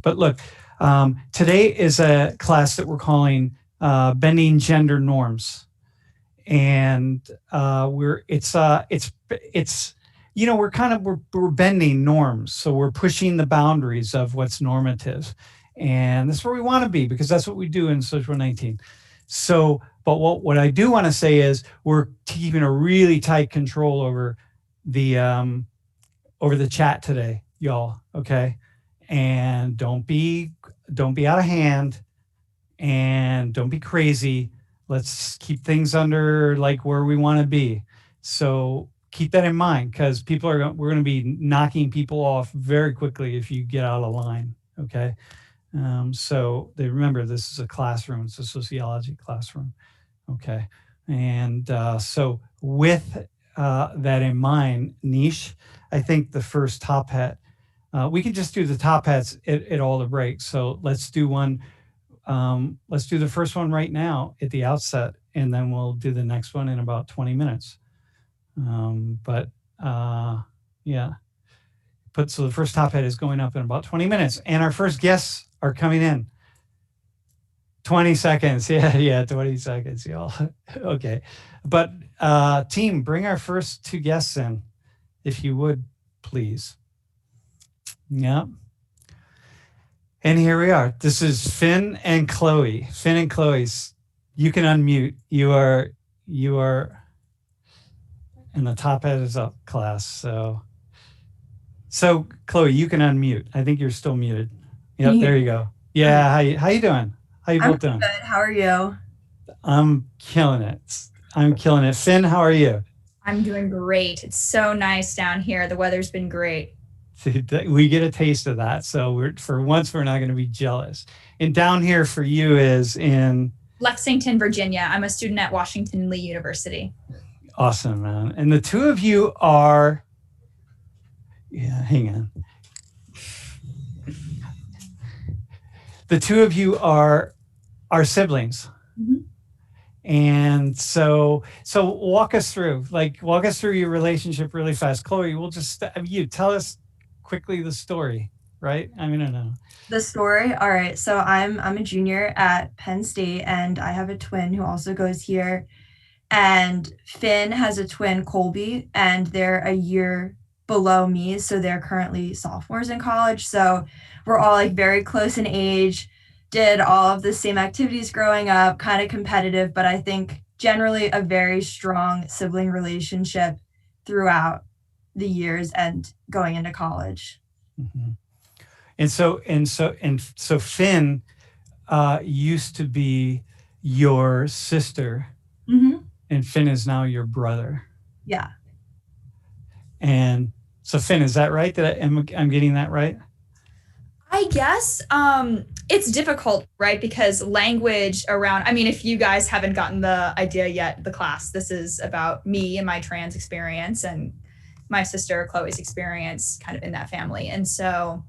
But look, today is a class that we're calling Bending Gender Norms. And it's we're we're bending norms, so we're pushing the boundaries of what's normative, and that's where we want to be because that's what we do in Social 19. So, but what I do want to say is we're keeping a really tight control the over the chat today, y'all. Okay, and don't be out of hand, and don't be crazy. Let's keep things under like where we want to be. So keep that in mind because we're going to be knocking people off very quickly if you get out of line. Okay. So they remember this is a classroom. It's a sociology classroom. Okay. And so with that in mind, niche, I think the first top hat, we can just do the top hats at all the breaks. So let's do one. Let's do the first one right now at the outset, and then we'll do the next one in about 20 minutes. Yeah. So the first top hat is going up in about 20 minutes, and our first guests are coming in. 20 seconds. Yeah, 20 seconds, y'all. Okay. But team, bring our first two guests in, if you would, please. Yeah. And here we are. This is Finn and Chloe. Finn and Chloe's. You can unmute. You are, and the top hat is up, class. So Chloe, you can unmute. I think you're still muted. Yep, there you go. Yeah, how you doing? How you both doing? Good. How are you? I'm killing it. Finn, how are you? I'm doing great. It's so nice down here. The weather's been great. We get a taste of that. So for once, we're not going to be jealous. And down here for you is in Lexington, Virginia. I'm a student at Washington Lee University. Awesome, man. And the two of you are, hang on. The two of you are siblings. Mm-hmm. And so walk us through your relationship really fast. Chloe, you tell us quickly the story, right? I mean, I don't know. The story? All right. So I'm a junior at Penn State, and I have a twin who also goes here. And Finn has a twin, Colby, and they're a year below me. So they're currently sophomores in college. So we're all like very close in age, did all of the same activities growing up, kind of competitive, but I think generally a very strong sibling relationship throughout the years and going into college. Mm-hmm. And so Finn used to be your sister, mm-hmm. and Finn is now your brother. Yeah. And so Finn, is that right? I'm getting that right? I guess it's difficult, right? Because language around, I mean, if you guys haven't gotten the idea yet, the class, this is about me and my trans experience and my sister Chloe's experience kind of in that family. And so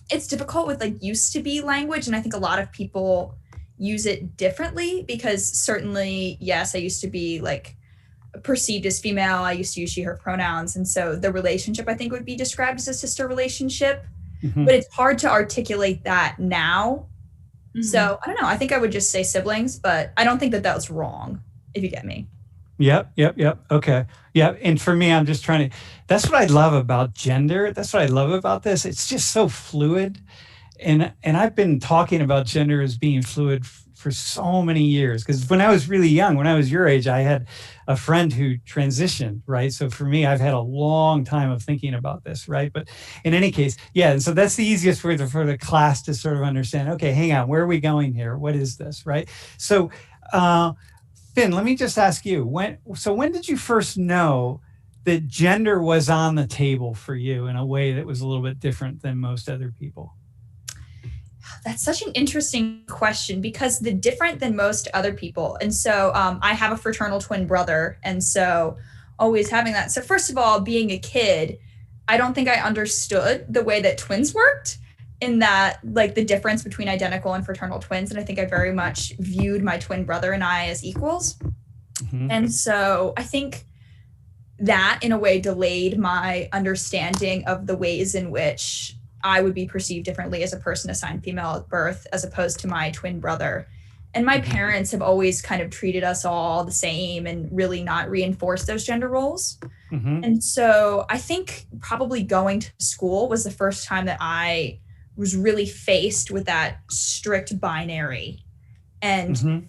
it's difficult with like used to be language. And I think a lot of people use it differently because certainly, yes, I used to be like perceived as female. I used to use she, her pronouns. And so the relationship I think would be described as a sister relationship, but it's hard to articulate that now. Mm-hmm. So I don't know. I think I would just say siblings, but I don't think that was wrong, if you get me. Yep. Okay. Yeah. And for me, I'm just that's what I love about gender. That's what I love about this. It's just so fluid. And I've been talking about gender as being fluid for so many years. Because when I was really young, when I was your age, I had a friend who transitioned, right? So for me, I've had a long time of thinking about this, right? But in any case, yeah. And so that's the easiest way for the class to sort of understand, okay, hang on, where are we going here? What is this, right? So, Finn, let me just ask you, when did you first know that gender was on the table for you in a way that was a little bit different than most other people? That's such an interesting question because the different than most other people. And so I have a fraternal twin brother. And so always having that. So first of all, being a kid, I don't think I understood the way that twins worked in that, like the difference between identical and fraternal twins. And I think I very much viewed my twin brother and I as equals. Mm-hmm. And so I think that in a way delayed my understanding of the ways in which I would be perceived differently as a person assigned female at birth as opposed to my twin brother. And my parents have always kind of treated us all the same and really not reinforced those gender roles. And so I think probably going to school was the first time that I was really faced with that strict binary and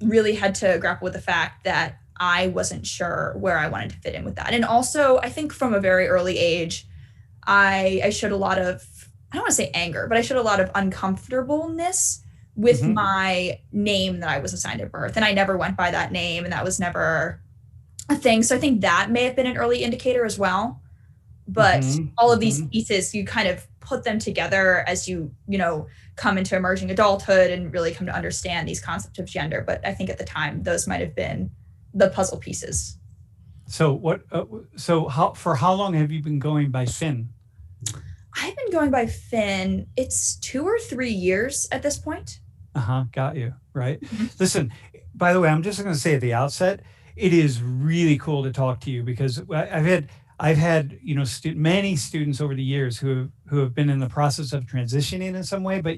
really had to grapple with the fact that I wasn't sure where I wanted to fit in with that. And also, I think from a very early age, I showed a lot of, I don't want to say anger, but I showed a lot of uncomfortableness with my name that I was assigned at birth. And I never went by that name, and that was never a thing. So I think that may have been an early indicator as well. But all of these pieces, you kind of put them together as you come into emerging adulthood and really come to understand these concepts of gender. But I think at the time, those might have been the puzzle pieces. So for how long have you been going by Finn? I've been going by Finn. It's 2 or 3 years at this point. Got you. Right. Listen, by the way, I'm just going to say at the outset, it is really cool to talk to you because I've had many students over the years who have been in the process of transitioning in some way, but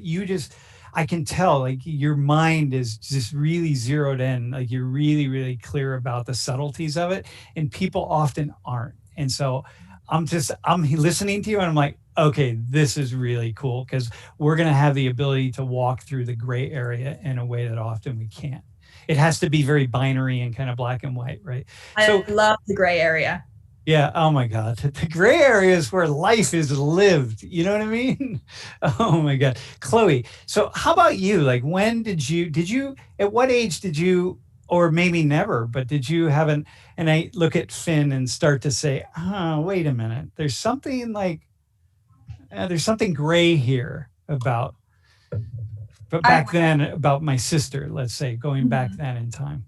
I can tell like your mind is just really zeroed in, like you're really, really clear about the subtleties of it, and people often aren't. And so I'm listening to you and I'm like, okay, this is really cool because we're going to have the ability to walk through the gray area in a way that often we can't. It has to be very binary and kind of black and white, right? I love the gray area. Yeah. Oh my God. The gray area is where life is lived. You know what I mean? Oh my God. Chloe. So how about you? Like when at what age did you, or maybe never, but did you have and I look at Finn and start to say, wait a minute. There's something gray here about, but back then about my sister, let's say, going back then in time.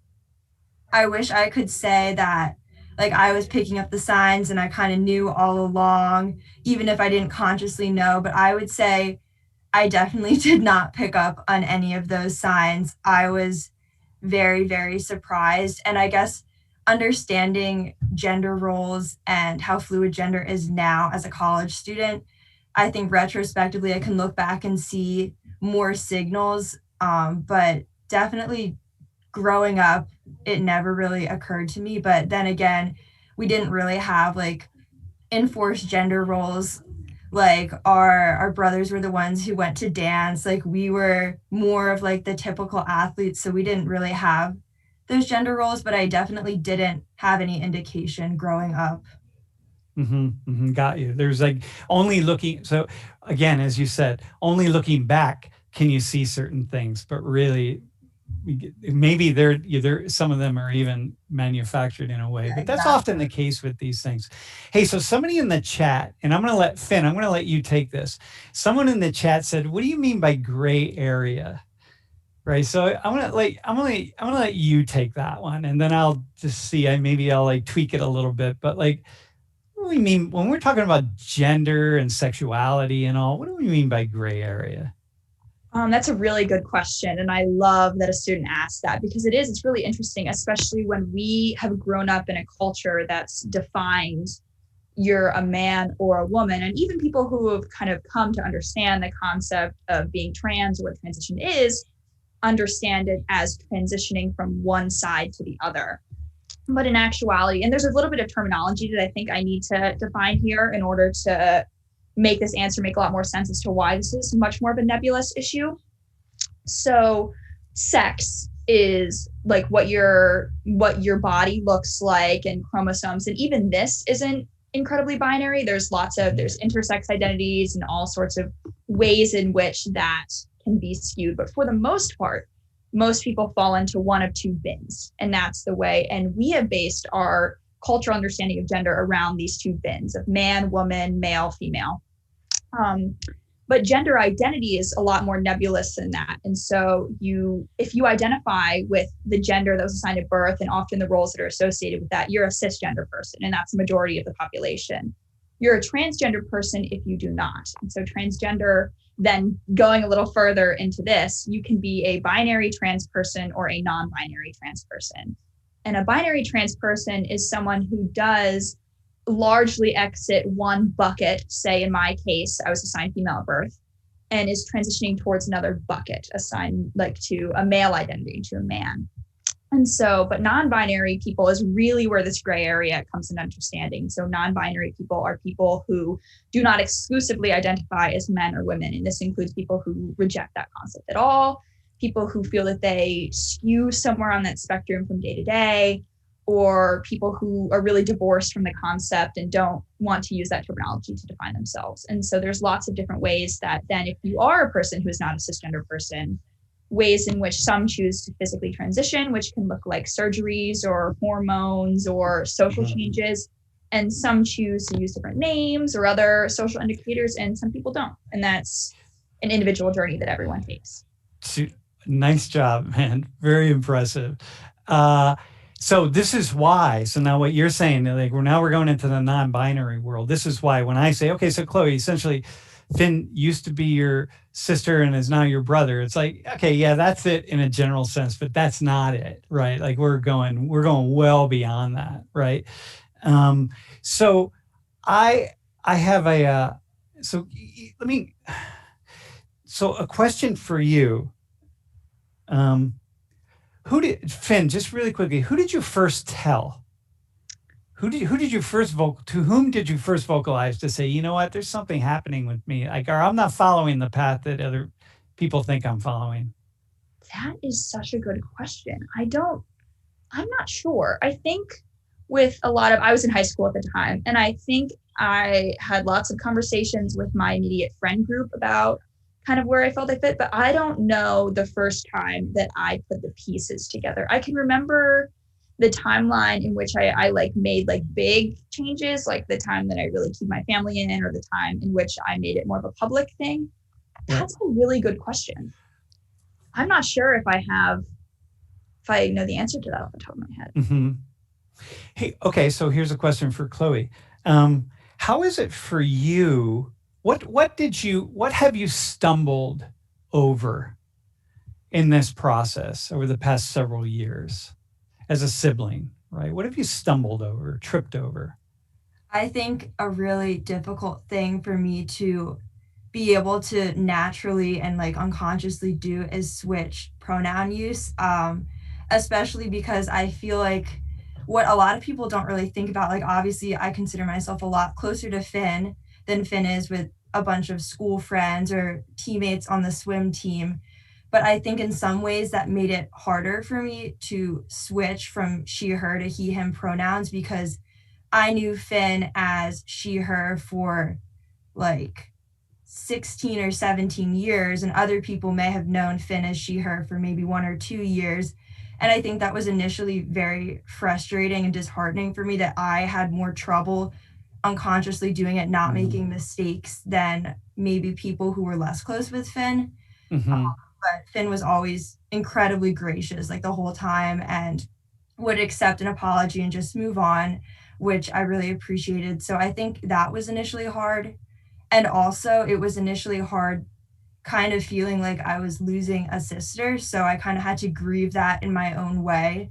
I wish I could say that like I was picking up the signs and I kind of knew all along, even if I didn't consciously know, but I would say I definitely did not pick up on any of those signs. I was very, very surprised. And I guess understanding gender roles and how fluid gender is now as a college student, I think retrospectively I can look back and see more signals, but definitely growing up, it never really occurred to me. But then again, we didn't really have like enforced gender roles. Like our brothers were the ones who went to dance. Like we were more of like the typical athletes. So we didn't really have those gender roles, but I definitely didn't have any indication growing up. Got you. There's like only looking. So again, as you said, only looking back can you see certain things, but really maybe they're some of them are even manufactured in a way, but that's often the case with these things. Hey, so somebody in the chat, and I'm going to let you take this. Someone in the chat said, what do you mean by gray area? Right. So I'm going to let you take that one, and then I'll just see, I'll like tweak it a little bit, but like, what do we mean when we're talking about gender and sexuality and all, what do we mean by gray area? That's a really good question. And I love that a student asked that because it's really interesting, especially when we have grown up in a culture that's defined you're a man or a woman. And even people who have kind of come to understand the concept of being trans or what transition is, understand it as transitioning from one side to the other. But in actuality, and there's a little bit of terminology that I think I need to define here in order to make this answer make a lot more sense as to why this is much more of a nebulous issue. So sex is like what your body looks like and chromosomes. And even this isn't incredibly binary. There's intersex identities and all sorts of ways in which that can be skewed. But for the most part, most people fall into one of two bins. And that's the way. And we have based our cultural understanding of gender around these two bins of man, woman, male, female. But gender identity is a lot more nebulous than that. And so if you identify with the gender that was assigned at birth and often the roles that are associated with that, you're a cisgender person, and that's the majority of the population. You're a transgender person if you do not. And so transgender, then going a little further into this, you can be a binary trans person or a non-binary trans person. And a binary trans person is someone who does largely exit one bucket, say in my case, I was assigned female at birth, and is transitioning towards another bucket assigned like to a male identity, to a man. And so, but non-binary people is really where this gray area comes in understanding. So non-binary people are people who do not exclusively identify as men or women. And this includes people who reject that concept at all, people who feel that they skew somewhere on that spectrum from day to day, or people who are really divorced from the concept and don't want to use that terminology to define themselves. And so there's lots of different ways that then if you are a person who is not a cisgender person, ways in which some choose to physically transition, which can look like surgeries or hormones or social changes. And some choose to use different names or other social indicators, and some people don't. And that's an individual journey that everyone takes. Nice job, man. Very impressive. So this is why. So now what you're saying, like we're going into the non-binary world. This is why when I say, okay, so Chloe, essentially Finn used to be your sister and is now your brother. It's like, okay, yeah, that's it in a general sense, but that's not it, right? Like we're going well beyond that, right? So I have a a question for you. Finn, just really quickly, who did you first tell? To whom did you first vocalize to say, you know what, there's something happening with me, like, or I'm not following the path that other people think I'm following? That is such a good question. I'm not sure. I think with I was in high school at the time, and I think I had lots of conversations with my immediate friend group about kind of where I felt I fit, but I don't know the first time that I put the pieces together. I can remember the timeline in which I like made like big changes, like the time that I really keyed my family in, or the time in which I made it more of a public thing. That's a really good question. I'm not sure if I know the answer to that off the top of my head. Mm-hmm. Hey, okay, so here's a question for Chloe. How is it for you? What have you stumbled over in this process over the past several years as a sibling, right? What have you stumbled over, tripped over? I think a really difficult thing for me to be able to naturally and like unconsciously do is switch pronoun use, especially because I feel like what a lot of people don't really think about, like obviously I consider myself a lot closer to Finn than Finn is with a bunch of school friends or teammates on the swim team. But I think in some ways that made it harder for me to switch from she, her to he, him pronouns, because I knew Finn as she, her for like 16 or 17 years, and other people may have known Finn as she, her for maybe 1 or 2 years. And I think that was initially very frustrating and disheartening for me, that I had more trouble unconsciously doing it, not making mistakes than maybe people who were less close with Finn. But Finn was always incredibly gracious like the whole time and would accept an apology and just move on, which I really appreciated. So I think that was initially hard. And also it was initially hard kind of feeling like I was losing a sister. So I kind of had to grieve that in my own way.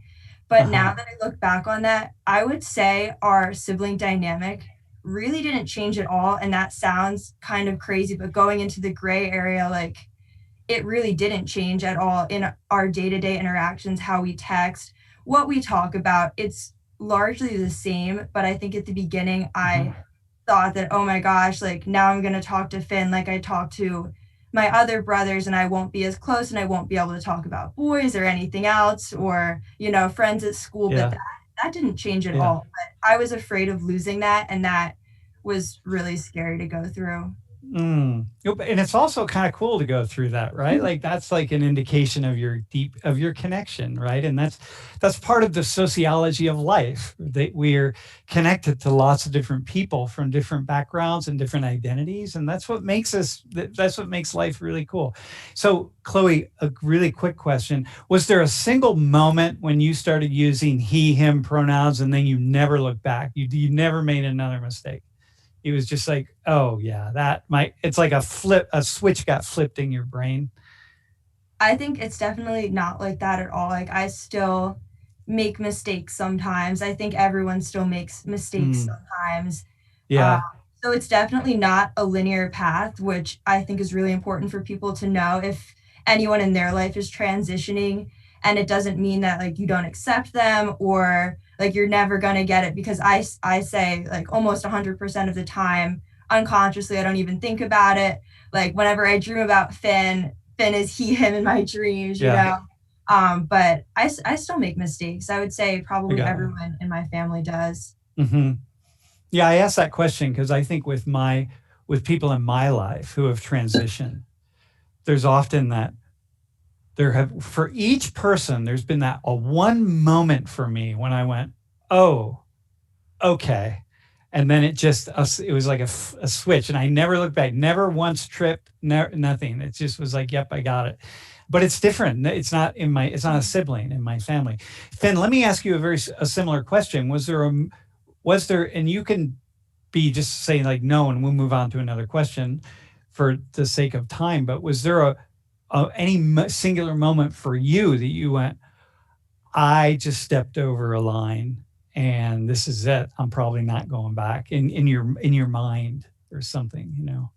But now that I look back on that, I would say our sibling dynamic really didn't change at all. And that sounds kind of crazy, but going into the gray area, like it really didn't change at all in our day-to-day interactions, how we text, what we talk about. It's largely the same. But I think at the beginning, I thought that, oh my gosh, like now I'm going to talk to Finn like I talk to my other brothers, and I won't be as close and I won't be able to talk about boys or anything else, or, friends at school. But that didn't change at all. But I was afraid of losing that, and that was really scary to go through. And it's also kind of cool to go through that, right? Like that's like an indication of your connection, right? And that's part of the sociology of life, that we're connected to lots of different people from different backgrounds and different identities, and that's what makes life really cool. So Chloe, a really quick question: was there a single moment when you started using he, him pronouns and then you never looked back? You never made another mistake? It was just like, oh yeah, it's like a switch got flipped in your brain. I think it's definitely not like that at all. Like I still make mistakes sometimes. I think everyone still makes mistakes sometimes. Yeah. So it's definitely not a linear path, which I think is really important for people to know if anyone in their life is transitioning. And it doesn't mean that like you don't accept them or like you're never going to get it, because I say like almost 100% of the time unconsciously, I don't even think about it. Like whenever I dream about Finn is he, him in my dreams, you know? But I still make mistakes. I would say probably everyone in my family does. Mm-hmm. Yeah, I asked that question because I think with people in my life who have transitioned, there's often that for each person, there's been that one moment for me when I went, oh, okay. And then it was like a switch, and I never looked back, never once tripped, nothing. It just was like, yep, I got it. But it's different. It's not a sibling in my family. Finn, let me ask you a similar question. Was there, and you can be just saying like no, and we'll move on to another question for the sake of time. But was there any singular moment for you that you went, I just stepped over a line and this is it. I'm probably not going back in your mind or something, you know?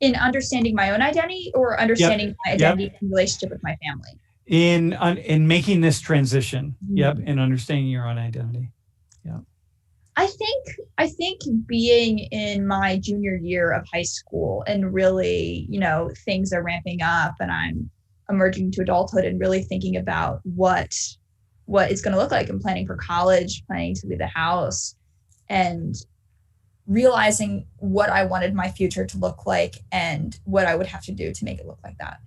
In understanding my own identity or understanding my identity in relationship with my family? In making this transition. And understanding your own identity. Yeah. I think being in my junior year of high school and really, you know, things are ramping up and I'm emerging to adulthood and really thinking about what it's going to look like and planning for college, planning to leave the house, and realizing what I wanted my future to look like and what I would have to do to make it look like that.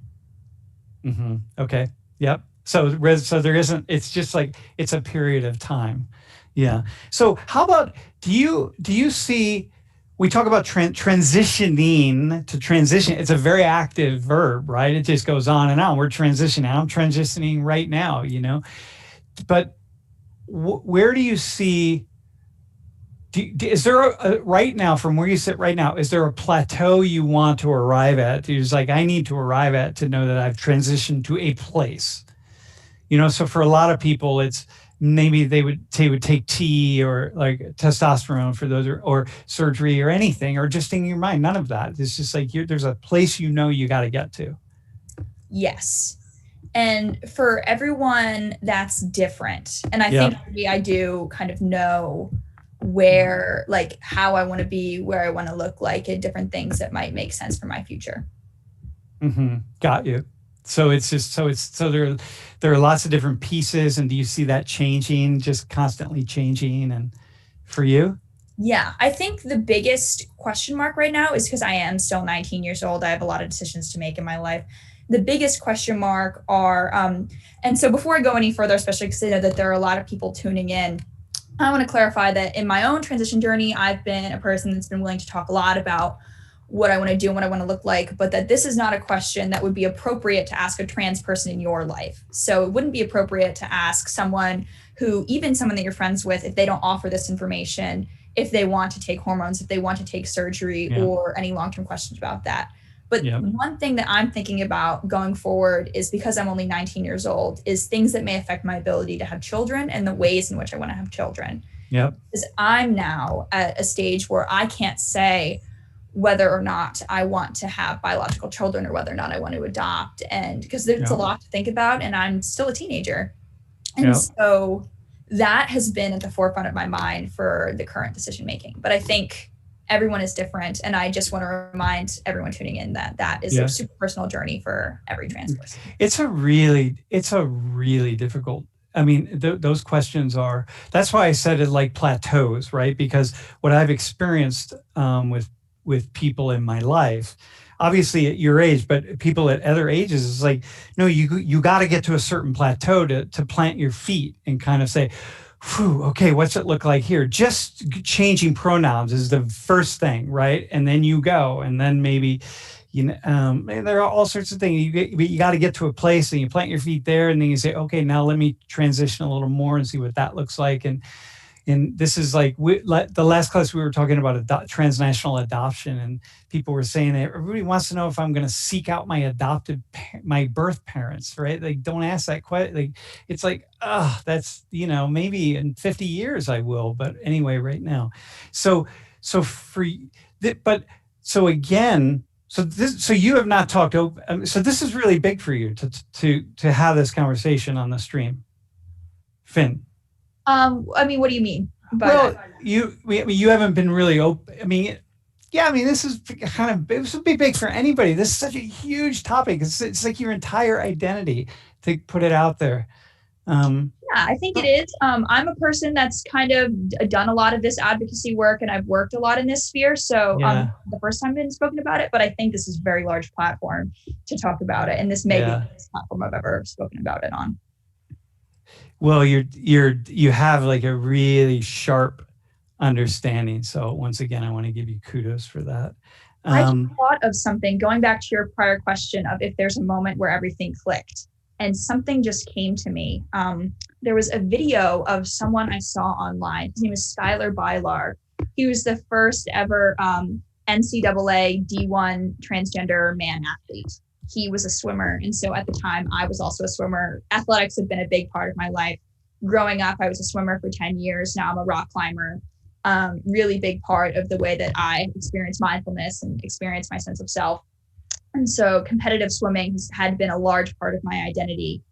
Mm-hmm. Okay. Yep. So there isn't, it's just like, it's a period of time. Yeah. So how about, do you see, we talk about transitioning to transition. It's a very active verb, right? It just goes on and on. We're transitioning. I'm transitioning right now, you know, but where do you see, is there right now, from where you sit right now, is there a plateau you want to arrive at? You're just like, I need to arrive at to know that I've transitioned to a place, you know? So for a lot of people, it's maybe they would take tea or like testosterone for those, or surgery or anything, or just in your mind, none of that. It's just like, there's a place, you know, you got to get to. Yes. And for everyone that's different. And I think maybe I do kind of know where, like how I want to be, where I want to look like, and different things that might make sense for my future. Mm-hmm. Got you. So it's just, so there are lots of different pieces. And do you see that changing, just constantly changing? And for you? Yeah, I think the biggest question mark right now is because I am still 19 years old. I have a lot of decisions to make in my life. The biggest question mark are, and so before I go any further, especially because I know that there are a lot of people tuning in, I want to clarify that in my own transition journey, I've been a person that's been willing to talk a lot about what I want to do and what I want to look like, but that this is not a question that would be appropriate to ask a trans person in your life. So it wouldn't be appropriate to ask someone that you're friends with, if they don't offer this information, if they want to take hormones, if they want to take surgery, or any long-term questions about that. But one thing that I'm thinking about going forward is, because I'm only 19 years old, is things that may affect my ability to have children and the ways in which I want to have children. Because I'm now at a stage where I can't say whether or not I want to have biological children or whether or not I want to adopt. And because there's a lot to think about, and I'm still a teenager. And so that has been at the forefront of my mind for the current decision making. But I think everyone is different. And I just want to remind everyone tuning in that is a super personal journey for every trans person. It's a really difficult, I mean, those questions are, that's why I said it like plateaus, right? Because what I've experienced with people in my life, obviously at your age, but people at other ages, is like, no, you got to get to a certain plateau to plant your feet and kind of say, whew, okay, what's it look like here? Just changing pronouns is the first thing, right? And then you go, and then maybe, you know, there are all sorts of things. You got to get to a place and you plant your feet there, and then you say, okay, now let me transition a little more and see what that looks like. And and this is like the last class we were talking about transnational adoption, and people were saying that everybody wants to know if I'm going to seek out my birth parents, right? Like, don't ask that question. Like, it's like, that's, maybe in 50 years I will, but anyway, right now. So again, so you have not talked open. So this is really big for you to have this conversation on the stream, Finn. I mean, what do you mean? You haven't been really open. I mean, this is this would be big for anybody. This is such a huge topic. It's like your entire identity to put it out there. Yeah, I think it is. I'm a person that's kind of done a lot of this advocacy work, and I've worked a lot in this sphere. So the first time I've been spoken about it, but I think this is a very large platform to talk about it, and this may be the best platform I've ever spoken about it on. Well, you have like a really sharp understanding. So once again, I want to give you kudos for that. I thought of something, going back to your prior question of if there's a moment where everything clicked, and something just came to me. There was a video of someone I saw online. His name is Skylar Bylar. He was the first ever NCAA D1 transgender man athlete. He was a swimmer. And so at the time, I was also a swimmer. Athletics have been a big part of my life. Growing up, I was a swimmer for 10 years. Now I'm a rock climber. Really big part of the way that I experience mindfulness and experience my sense of self. And so competitive swimming had been a large part of my identity.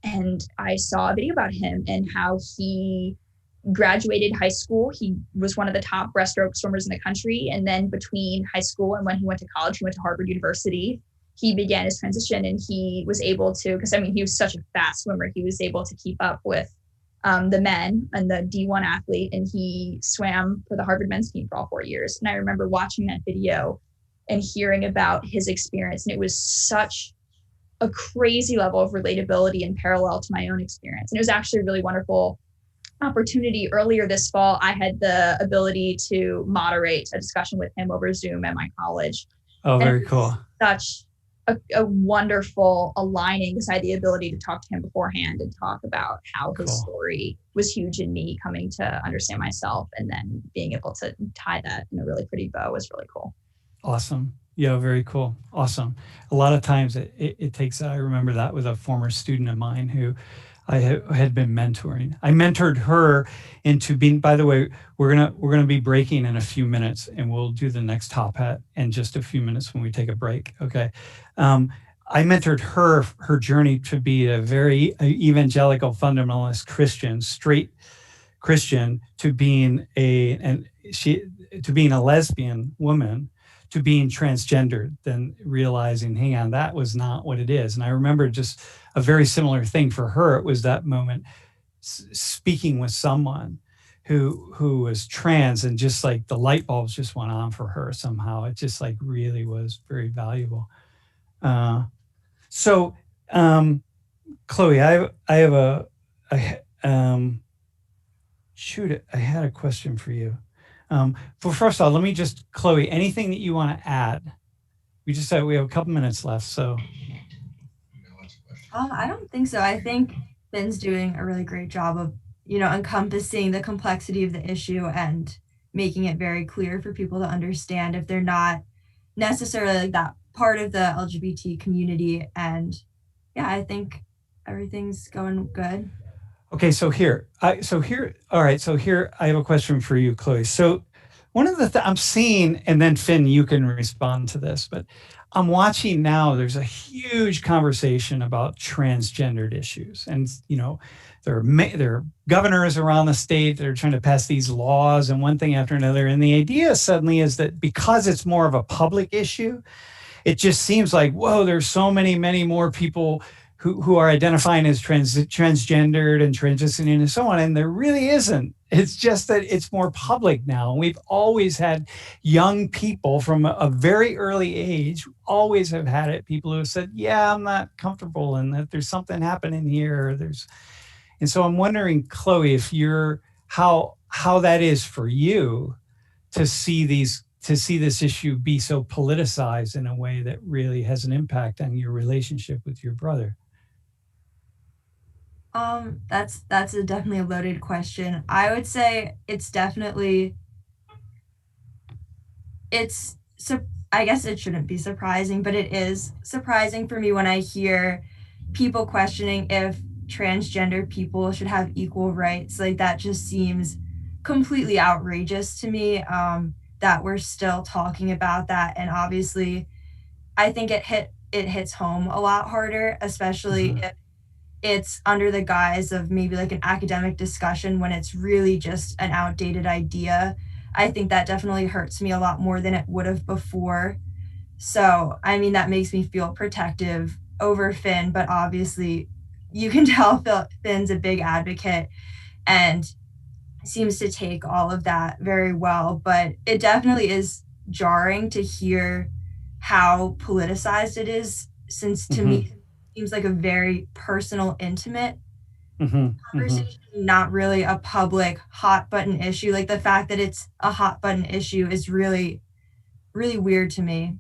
And I saw a video about him and how he graduated high school. He was one of the top breaststroke swimmers in the country. And then between high school and when he went to college, he went to Harvard University. He began his transition, and he was able to, because he was such a fast swimmer, he was able to keep up with the men and the D1 athlete. And he swam for the Harvard men's team for all 4 years. And I remember watching that video and hearing about his experience. And it was such a crazy level of relatability and parallel to my own experience. And it was actually a really wonderful opportunity. Earlier this fall, I had the ability to moderate a discussion with him over Zoom at my college. Oh, very cool. Such a wonderful aligning, because I had the ability to talk to him beforehand and talk about how his story was huge in me coming to understand myself, and then being able to tie that in a really pretty bow was really cool. Awesome. Yeah, very cool. Awesome. A lot of times it takes, I remember that with a former student of mine who I had been mentoring. I mentored her into being, by the way, we're gonna be breaking in a few minutes, and we'll do the next top hat in just a few minutes when we take a break. Okay. I mentored her journey to be a very evangelical fundamentalist Christian, straight Christian, to being a lesbian woman, to being transgendered, then realizing, hang on, that was not what it is. And I remember just a very similar thing for her. It was that moment speaking with someone who was trans, and just like the light bulbs just went on for her somehow. It just like really was very valuable. So Chloe, I had a question for you. But first of all, let me just, Chloe, anything that you want to add? We just said we have a couple minutes left, so. I don't think so. I think Finn's doing a really great job of, encompassing the complexity of the issue and making it very clear for people to understand if they're not necessarily like that part of the LGBT community. And yeah, I think everything's going good. Okay, so here I have a question for you, Chloe. So one of the I'm seeing, and then Finn, you can respond to this, but I'm watching now, there's a huge conversation about transgendered issues. And, there are governors around the state that are trying to pass these laws and one thing after another. And the idea suddenly is that because it's more of a public issue, it just seems like, whoa, there's so many more people who are identifying as transgendered and transitioning and so on. And there really isn't. It's just that it's more public now. We've always had young people from a very early age, always have had it. People who have said, yeah, I'm not comfortable, and that there's something happening here. And so I'm wondering, Chloe, if how that is for you to see this issue be so politicized in a way that really has an impact on your relationship with your brother. That's definitely a loaded question. I would say it's so I guess it shouldn't be surprising, but it is surprising for me when I hear people questioning if transgender people should have equal rights. Like that just seems completely outrageous to me. That we're still talking about that, and obviously, I think it hits home a lot harder, especially Mhm. if it's under the guise of maybe like an academic discussion when it's really just an outdated idea. I think that definitely hurts me a lot more than it would have before. So, I mean, that makes me feel protective over Finn, but obviously, you can tell Finn's a big advocate and seems to take all of that very well. But it definitely is jarring to hear how politicized it is, since to me, Mhm. it seems like a very personal, intimate Mhm. Mhm. conversation, not really a public hot button issue. Like the fact that it's a hot button issue is really, really weird to me.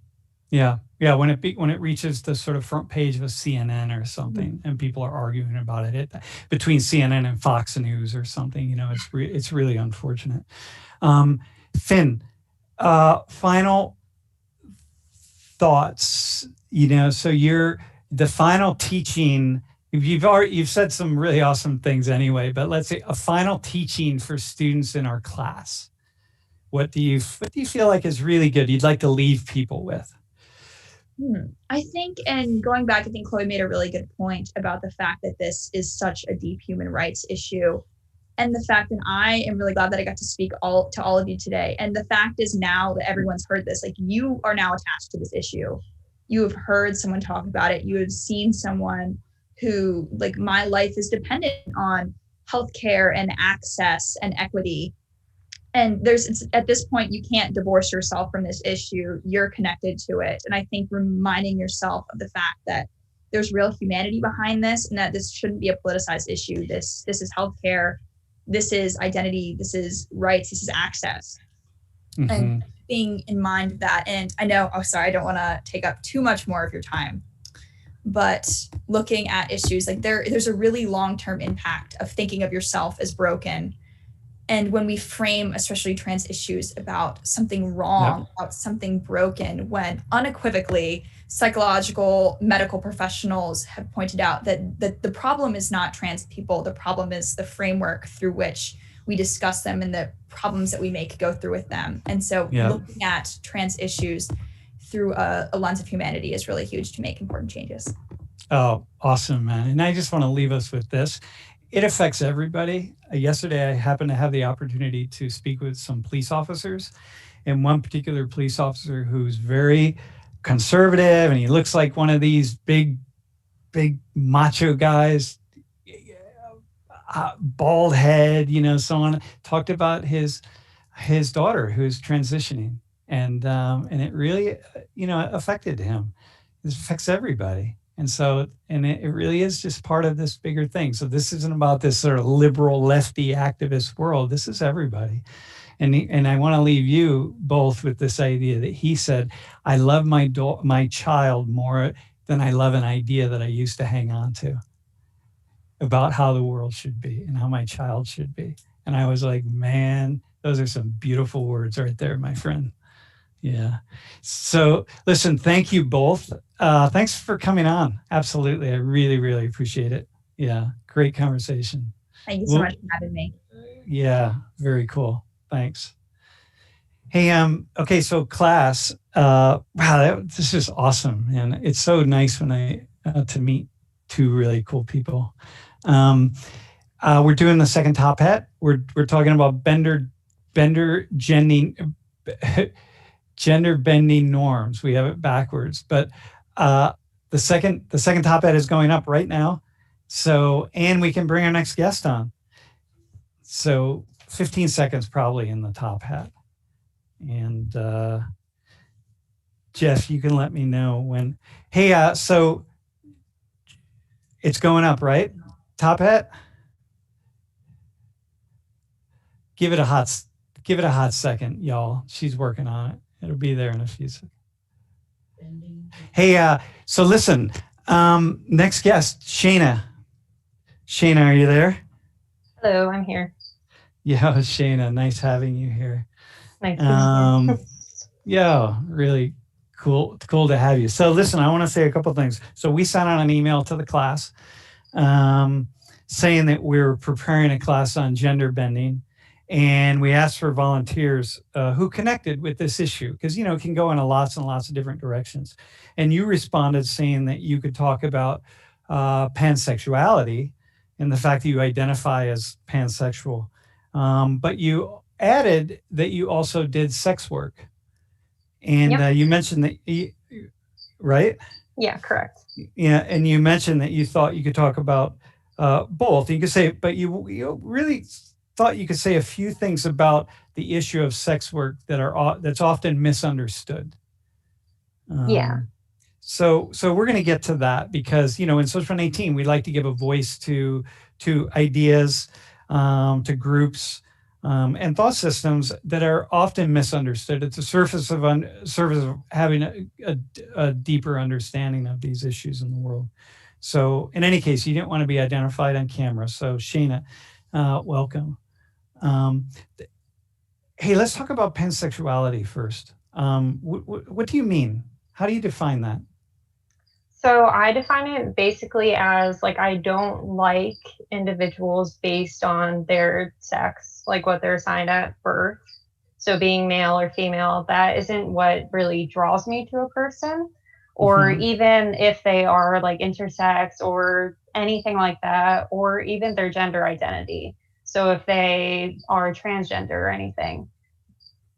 Yeah. Yeah. When it reaches the sort of front page of a CNN or Mhm. something, and people are arguing about it between CNN and Fox News or something, it's really unfortunate. Um, Finn, final thoughts. So you're the final teaching. You've said some really awesome things anyway, but let's say a final teaching for students in our class. What do you feel like is really good? You'd like to leave people with? I think, and going back, I think Chloe made a really good point about the fact that this is such a deep human rights issue. And the fact that I am really glad that I got to speak to all of you today. And the fact is, now that everyone's heard this, like, you are now attached to this issue. You have heard someone talk about it. You have seen someone who, like, my life is dependent on healthcare and access and equity. And at this point, you can't divorce yourself from this issue. You're connected to it. And I think reminding yourself of the fact that there's real humanity behind this, and that this shouldn't be a politicized issue. This is healthcare, this is identity, this is rights, this is access. And Mm-hmm. being in mind that, and I know, oh, sorry, I don't want to take up too much more of your time, but looking at issues like there's a really long-term impact of thinking of yourself as broken. And when we frame, especially trans issues, about something wrong, about something broken, when unequivocally psychological medical professionals have pointed out that the problem is not trans people, the problem is the framework through which we discuss them and the problems that we make go through with them. And so looking at trans issues through a lens of humanity is really huge to make important changes. Oh, awesome, man. And I just want to leave us with this. It affects everybody. Yesterday, I happened to have the opportunity to speak with some police officers, and one particular police officer who's very conservative, and he looks like one of these big macho guys, bald head, so on, talked about his daughter who's transitioning. And it really, affected him. It affects everybody. And so, and it really is just part of this bigger thing. So this isn't about this sort of liberal lefty activist world. This is everybody. And I want to leave you both with this idea that he said, I love my child more than I love an idea that I used to hang on to about how the world should be and how my child should be. And I was like, man, those are some beautiful words right there, my friend. Yeah. So listen, thank you both. Thanks for coming on. Absolutely. I really, really appreciate it. Yeah. Great conversation. Thank you so much for having me. Yeah. Very cool. Thanks. Hey, okay. So class, wow, this is awesome. And it's so nice when to meet two really cool people. We're doing the second top hat. We're talking about gender bending norms. We have it backwards, but the second top hat is going up right now. So, and we can bring our next guest on. So 15 seconds probably in the top hat. And Jeff, you can let me know when. Hey, so it's going up, right? Top hat. Give it a hot second, y'all. She's working on it. It'll be there in a few seconds. Hey, so listen, next guest, Shayna. Shayna, are you there? Hello, I'm here. Yeah, Shayna, nice having you here. Nice to meet you. Yeah, really cool to have you. So listen, I want to say a couple things. So we sent out an email to the class saying that we're preparing a class on gender bending. And we asked for volunteers who connected with this issue because, you know, it can go in lots and lots of different directions. And you responded saying that you could talk about pansexuality and the fact that you identify as pansexual. But you added that you also did sex work. And Yep. you mentioned that, right? Yeah, correct. Yeah, and you mentioned that you thought you could talk about both. You could say, but you really thought you could say a few things about the issue of sex work that's often misunderstood. Yeah. So we're going to get to that because, you know, in Social 118, we like to give a voice to ideas, to groups, and thought systems that are often misunderstood. It's a surface of having a deeper understanding of these issues in the world. So in any case, you didn't want to be identified on camera. So Shayna, welcome. Hey, let's talk about pansexuality first. What do you mean? How do you define that? So I define it basically as like I don't like individuals based on their sex, like what they're assigned at birth. So being male or female, that isn't what really draws me to a person. Or even if they are like intersex or anything like that, or even their gender identity. So if they are transgender or anything,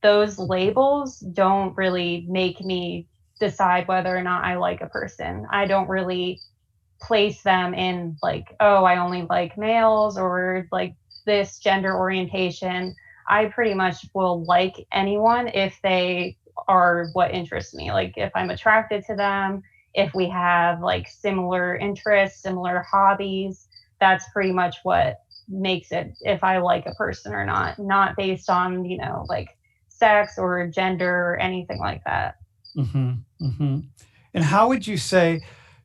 those labels don't really make me decide whether or not I like a person. I don't really place them in like, oh, I only like males or like this gender orientation. I pretty much will like anyone if they are what interests me. Like if I'm attracted to them, if we have like similar interests, similar hobbies, that's pretty much what makes it if I like a person or not based on, you know, like sex or gender or anything like that. And how would you say,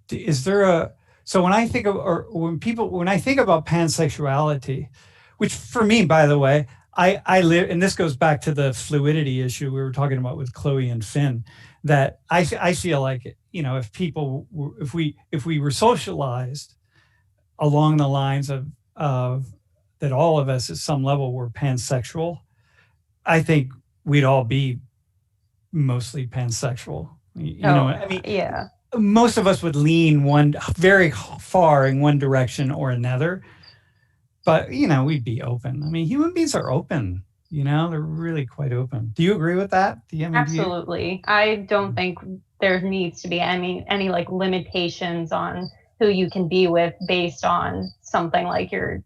is there a, so when I think of, or when I think about pansexuality, which for me, by the way, I live, and this goes back to the fluidity issue we were talking about with Chloe and Finn, that I feel like, you know, if we were socialized along the lines of that all of us at some level were pansexual, I think we'd all be mostly pansexual. You know, I mean, yeah. Most of us would lean one very far in one direction or another, but you know, we'd be open. I mean, human beings are open. You know, they're really quite open. Do you agree with that? Absolutely. I don't think there needs to be any like limitations on who you can be with based on something like your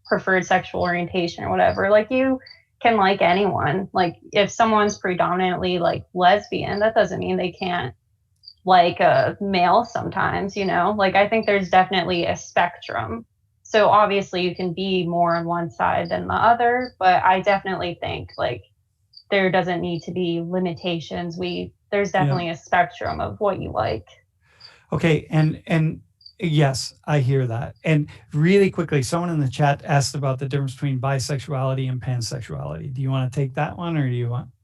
preferred sexual orientation or whatever. Like you can like anyone. Like if someone's predominantly like lesbian, that doesn't mean they can't like a male sometimes, you know? Like I think there's definitely a spectrum. So obviously you can be more on one side than the other, but I definitely think like there doesn't need to be limitations. There's definitely a spectrum of what you like. Okay, and yes, I hear that. And really quickly, someone in the chat asked about the difference between bisexuality and pansexuality. Do you want to take that one, or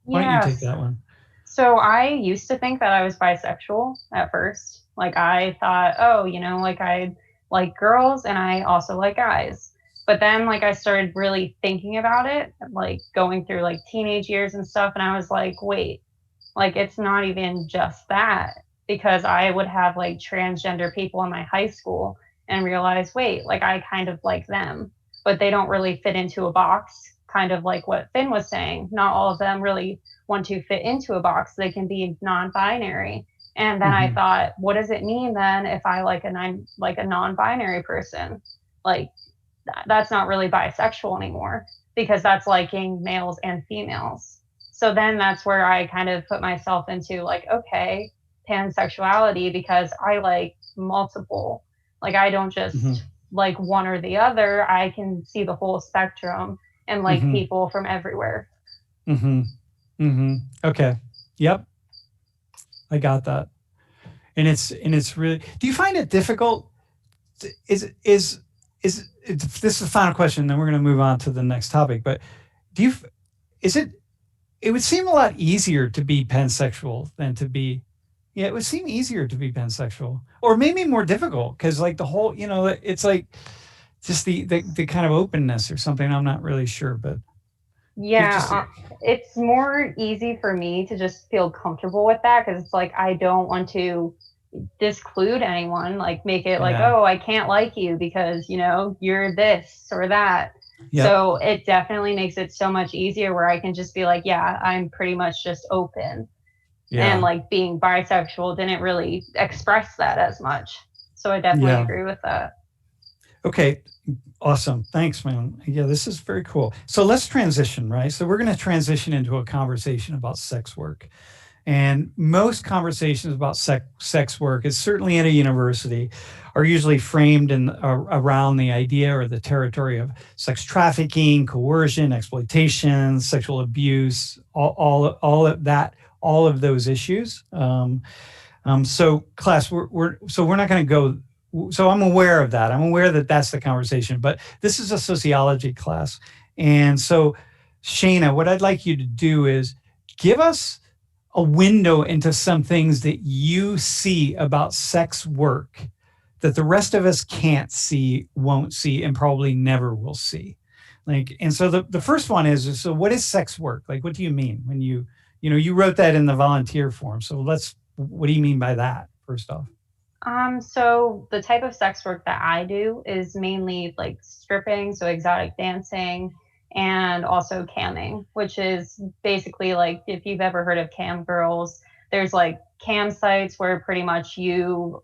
why don't you take that one? So I used to think that I was bisexual at first. Like I thought, oh, you know, like I like girls and I also like guys. But then like I started really thinking about it, like going through like teenage years and stuff. And I was like, wait, like it's not even just that, because I would have like transgender people in my high school and realize, wait, like I kind of like them, but they don't really fit into a box, kind of like what Finn was saying. Not all of them really want to fit into a box. They can be non-binary. And then I thought, what does it mean then if I like a non-binary person? Like that's not really bisexual anymore, because that's liking males and females. So then that's where I kind of put myself into like, okay, pansexuality, because I like multiple. Like I don't just like one or the other. I can see the whole spectrum and like people from everywhere. Okay. Yep. I got that. And it's really, do you find it difficult? Is this is the final question, then we're going to move on to the next topic. But do you, is it, it would seem a lot easier to be pansexual than to be, yeah, it would seem easier to be pansexual, or maybe more difficult because like the whole, it's like just the kind of openness or something. I'm not really sure, but Yeah, it's more easy for me to just feel comfortable with that because it's like I don't want to disclude anyone, like make it like, Yeah. oh, I can't like you because, you're this or that. Yep. So it definitely makes it so much easier where I can just be like, yeah, I'm pretty much just open. Yeah. And like being bisexual didn't really express that as much. So I definitely Yeah. agree with that. Okay. Awesome. Thanks, man. Yeah, this is very cool. So let's transition, right? So we're going to transition into a conversation about sex work. And most conversations about sex work, is certainly at a university, are usually framed in around the idea or the territory of sex trafficking, coercion, exploitation, sexual abuse, all of that, all of those issues. So, class, we're not going to go. So I'm aware of that. I'm aware that that's the conversation. But this is a sociology class, and so, Shayna, what I'd like you to do is give us a window into some things that you see about sex work that the rest of us can't see, won't see, and probably never will see. Like, and so the first one is, so what is sex work? Like, what do you mean when you wrote that in the volunteer form? So what do you mean by that, first off? So the type of sex work that I do is mainly like stripping, so exotic dancing, and also camming, which is basically like if you've ever heard of cam girls, there's like cam sites where pretty much you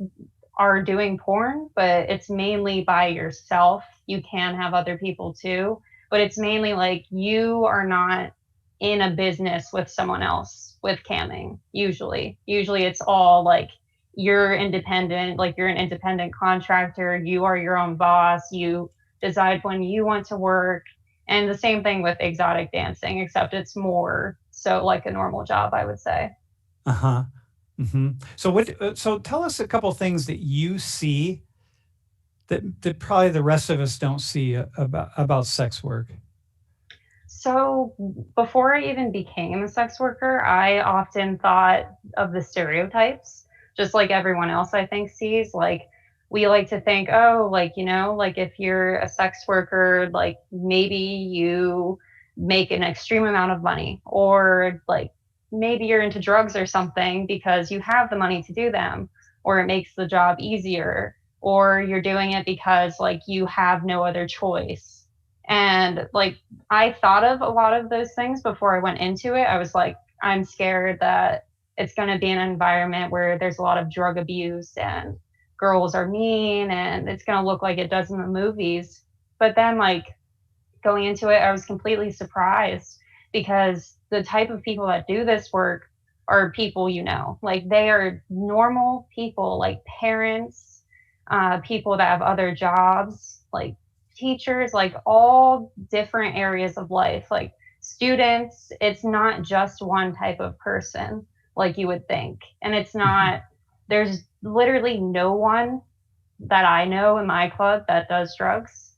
are doing porn, but it's mainly by yourself. You can have other people too, but it's mainly like you are not in a business with someone else with camming. Usually it's all like you're independent, like you're an independent contractor, you are your own boss, you decide when you want to work. And the same thing with exotic dancing, except it's more so like a normal job, I would say. Uh-huh. Mm-hmm. So tell us a couple things that you see that probably the rest of us don't see about sex work. So before I even became a sex worker, I often thought of the stereotypes, just like everyone else I think sees. Like we like to think, oh, like, like if you're a sex worker, like maybe you make an extreme amount of money, or like maybe you're into drugs or something because you have the money to do them, or it makes the job easier, or you're doing it because like you have no other choice. And like I thought of a lot of those things before I went into it. I was like, I'm scared that it's going to be an environment where there's a lot of drug abuse and girls are mean and it's going to look like it does in the movies. But then, like, going into it, I was completely surprised because the type of people that do this work are people, like they are normal people, like parents, people that have other jobs, like teachers, like all different areas of life, like students. It's not just one type of person like you would think. And it's not, there's literally no one that I know in my club that does drugs.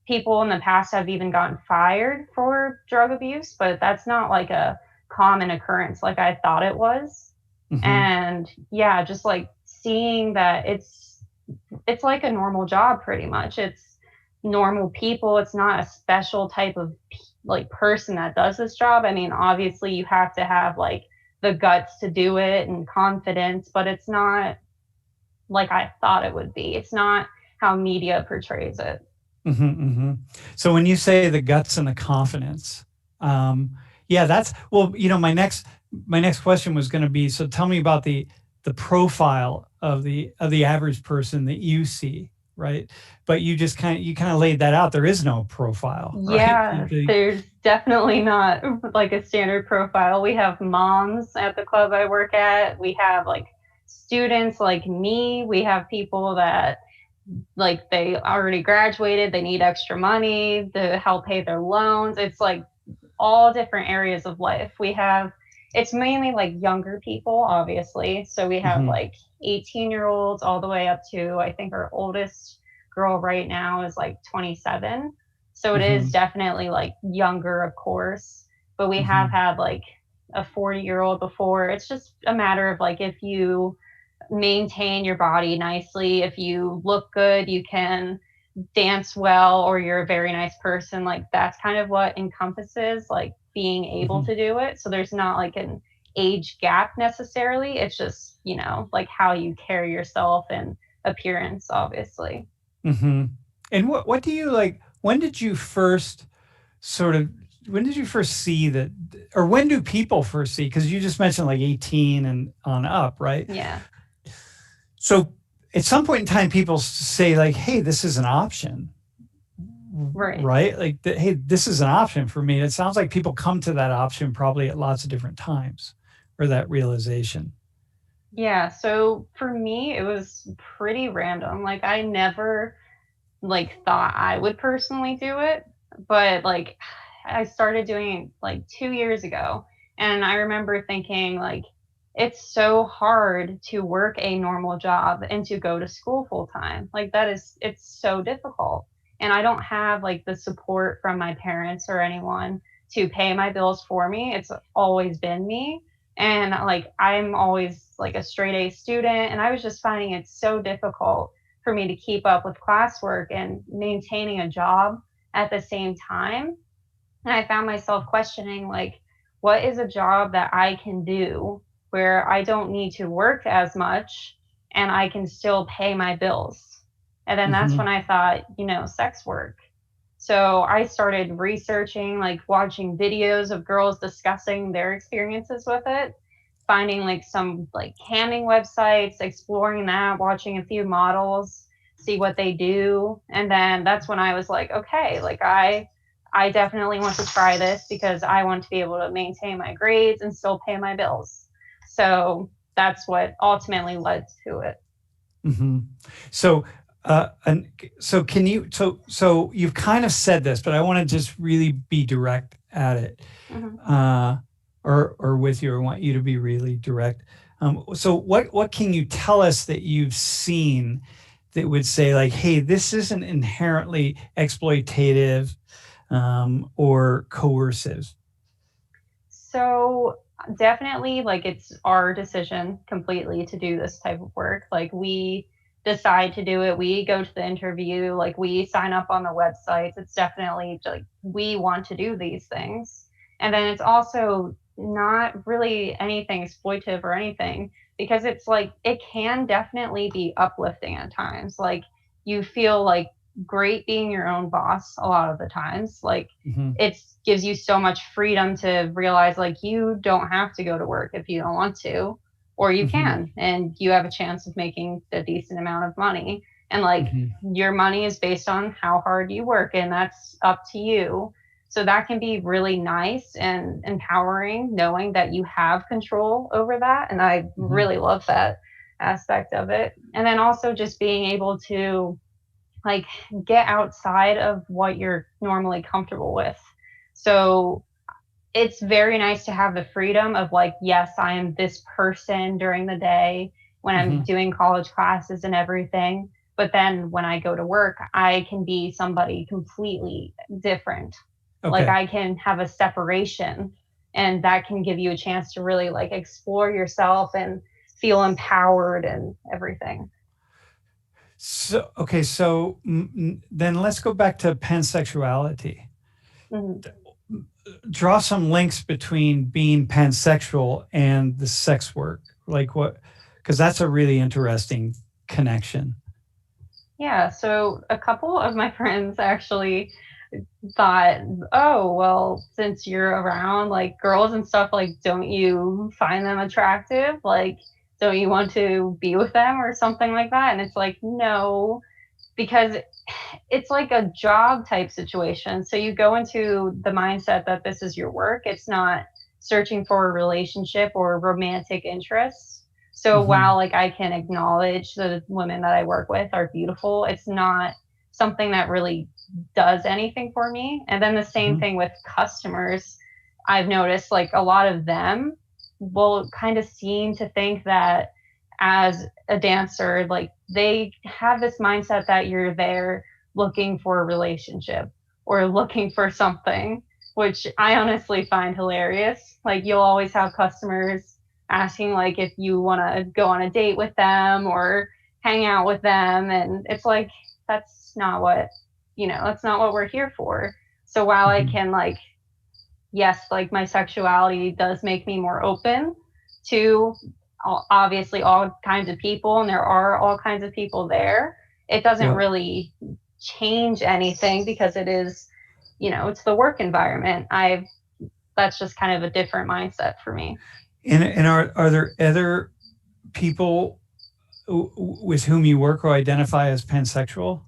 People in the past have even gotten fired for drug abuse, but that's not like a common occurrence like I thought it was. Mm-hmm. And yeah, just like seeing that it's like a normal job pretty much. It's normal people. It's not a special type of like person that does this job. I mean, obviously you have to have like the guts to do it and confidence, but it's not like I thought it would be. It's not how media portrays it. Mm-hmm, mm-hmm. So when you say the guts and the confidence, yeah, that's, well, my next question was going to be, so tell me about the profile of the average person that you see, right? But you just kind of laid that out. There is no profile. Yeah, right? There's definitely not like a standard profile. We have moms at the club I work at. We have like students like me. We have people that like they already graduated, they need extra money to help pay their loans. It's like all different areas of life. It's mainly like younger people, obviously. So we have like 18-year-olds all the way up to, I think our oldest girl right now is like 27. So it is definitely like younger, of course, but we have had like a 40-year-old before. It's just a matter of like, if you maintain your body nicely, if you look good, you can dance well, or you're a very nice person, like that's kind of what encompasses like being able to do it. So there's not like an age gap necessarily. It's just, you know, like how you carry yourself and appearance, obviously. And what do you like? When did you first see that, or when do people first see? Because you just mentioned like 18 and on up, right? Yeah. So at some point in time, people say like, hey, this is an option. Right? Like, hey, this is an option for me. It sounds like people come to that option probably at lots of different times, or that realization. Yeah. So for me, it was pretty random. Like I never like thought I would personally do it, but like I started doing it like 2 years ago. And I remember thinking like, it's so hard to work a normal job and to go to school full time. Like it's so difficult. And I don't have like the support from my parents or anyone to pay my bills for me. It's always been me. And like, I'm always like a straight A student. And I was just finding it so difficult for me to keep up with classwork and maintaining a job at the same time. And I found myself questioning, like, what is a job that I can do where I don't need to work as much and I can still pay my bills? And then that's when I thought, you know, sex work. So I started researching, like watching videos of girls discussing their experiences with it, finding like some like camming websites, exploring that, watching a few models, see what they do. And then that's when I was like, okay, like I definitely want to try this because I want to be able to maintain my grades and still pay my bills. So that's what ultimately led to it. So and so can you so you've kind of said this, but I want to just really be direct at it. Or with you, I want you to be really direct. So what can you tell us that you've seen that would say like, hey, this isn't inherently exploitative or coercive? So definitely like it's our decision completely to do this type of work. Like we decide to do it, we go to the interview, like we sign up on the websites. It's definitely like we want to do these things. And then it's also not really anything exploitive or anything, because it's like it can definitely be uplifting at times. Like you feel like great being your own boss a lot of the times. Like it gives you so much freedom to realize like you don't have to go to work if you don't want to, or you can, and you have a chance of making a decent amount of money. And like your money is based on how hard you work, and that's up to you. So that can be really nice and empowering, knowing that you have control over that. And I really love that aspect of it. And then also just being able to like get outside of what you're normally comfortable with. So it's very nice to have the freedom of like, yes, I am this person during the day when I'm doing college classes and everything. But then when I go to work, I can be somebody completely different. Like I can have a separation, and that can give you a chance to really like explore yourself and feel empowered and everything. So, okay, so then let's go back to pansexuality. Draw some links between being pansexual and the sex work. Like what, because that's a really interesting connection. Yeah, so a couple of my friends actually thought, oh, well, since you're around like girls and stuff, like, don't you find them attractive? Like, don't you want to be with them or something like that? And it's like, no, because it's like a job type situation. So you go into the mindset that this is your work. It's not searching for a relationship or romantic interests. So while like I can acknowledge the women that I work with are beautiful, it's not something that really does anything for me. And then the same thing with customers. I've noticed like a lot of them will kind of seem to think that as a dancer, like they have this mindset that you're there looking for a relationship or looking for something, which I honestly find hilarious. Like you'll always have customers asking like if you want to go on a date with them or hang out with them, and it's like that's not what, that's not what we're here for. So while I can like, yes, like my sexuality does make me more open to obviously all kinds of people, and there are all kinds of people there, it doesn't really change anything because it is, it's the work environment. That's just kind of a different mindset for me. And are there other people with whom you work who identify as pansexual?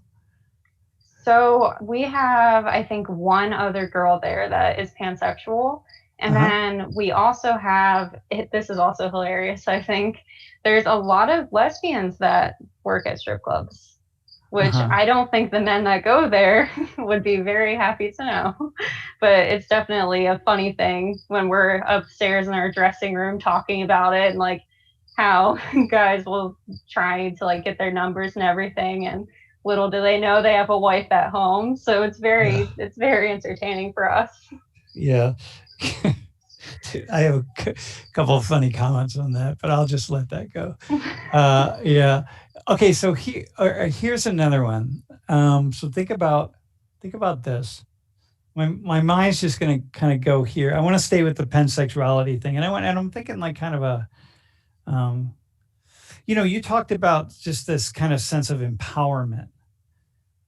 So we have, I think, one other girl there that is pansexual. And then we also have, this is also hilarious, I think, there's a lot of lesbians that work at strip clubs, which I don't think the men that go there would be very happy to know. But it's definitely a funny thing when we're upstairs in our dressing room talking about it, and like how guys will try to like get their numbers and everything, and little do they know they have a wife at home. So it's very entertaining for us. Yeah. I have a couple of funny comments on that, but I'll just let that go. Yeah. Okay. So here's another one. So think about this. My mind's just going to kind of go here. I want to stay with the pansexuality thing, and I'm thinking like kind of a, you talked about just this kind of sense of empowerment,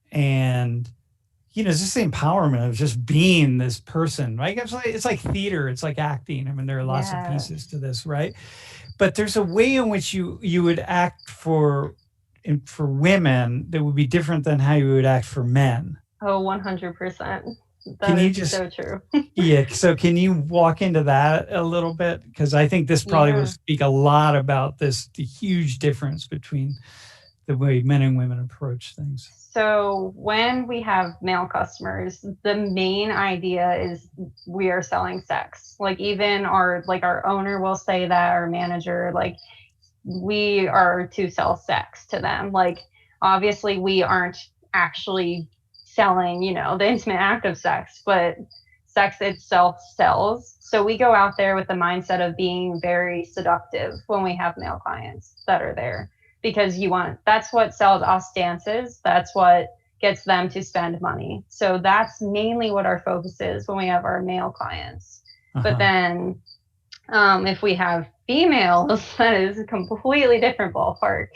and just the empowerment of just being this person, right? It's like theater, it's like acting. I mean, there are lots of pieces to this, right? But there's a way in which you would act for women that would be different than how you would act for men. Oh, 100%. That is so true. Yeah. So can you walk into that a little bit? Because I think this probably will speak a lot about the huge difference between the way men and women approach things. So when we have male customers, the main idea is we are selling sex. Like even our owner will say that, our manager, like we are to sell sex to them. Like obviously we aren't actually selling, the intimate act of sex, but sex itself sells. So we go out there with the mindset of being very seductive when we have male clients that are there. Because that's what sells us dances. That's what gets them to spend money. So that's mainly what our focus is when we have our male clients. But then if we have females, that is a completely different ballpark.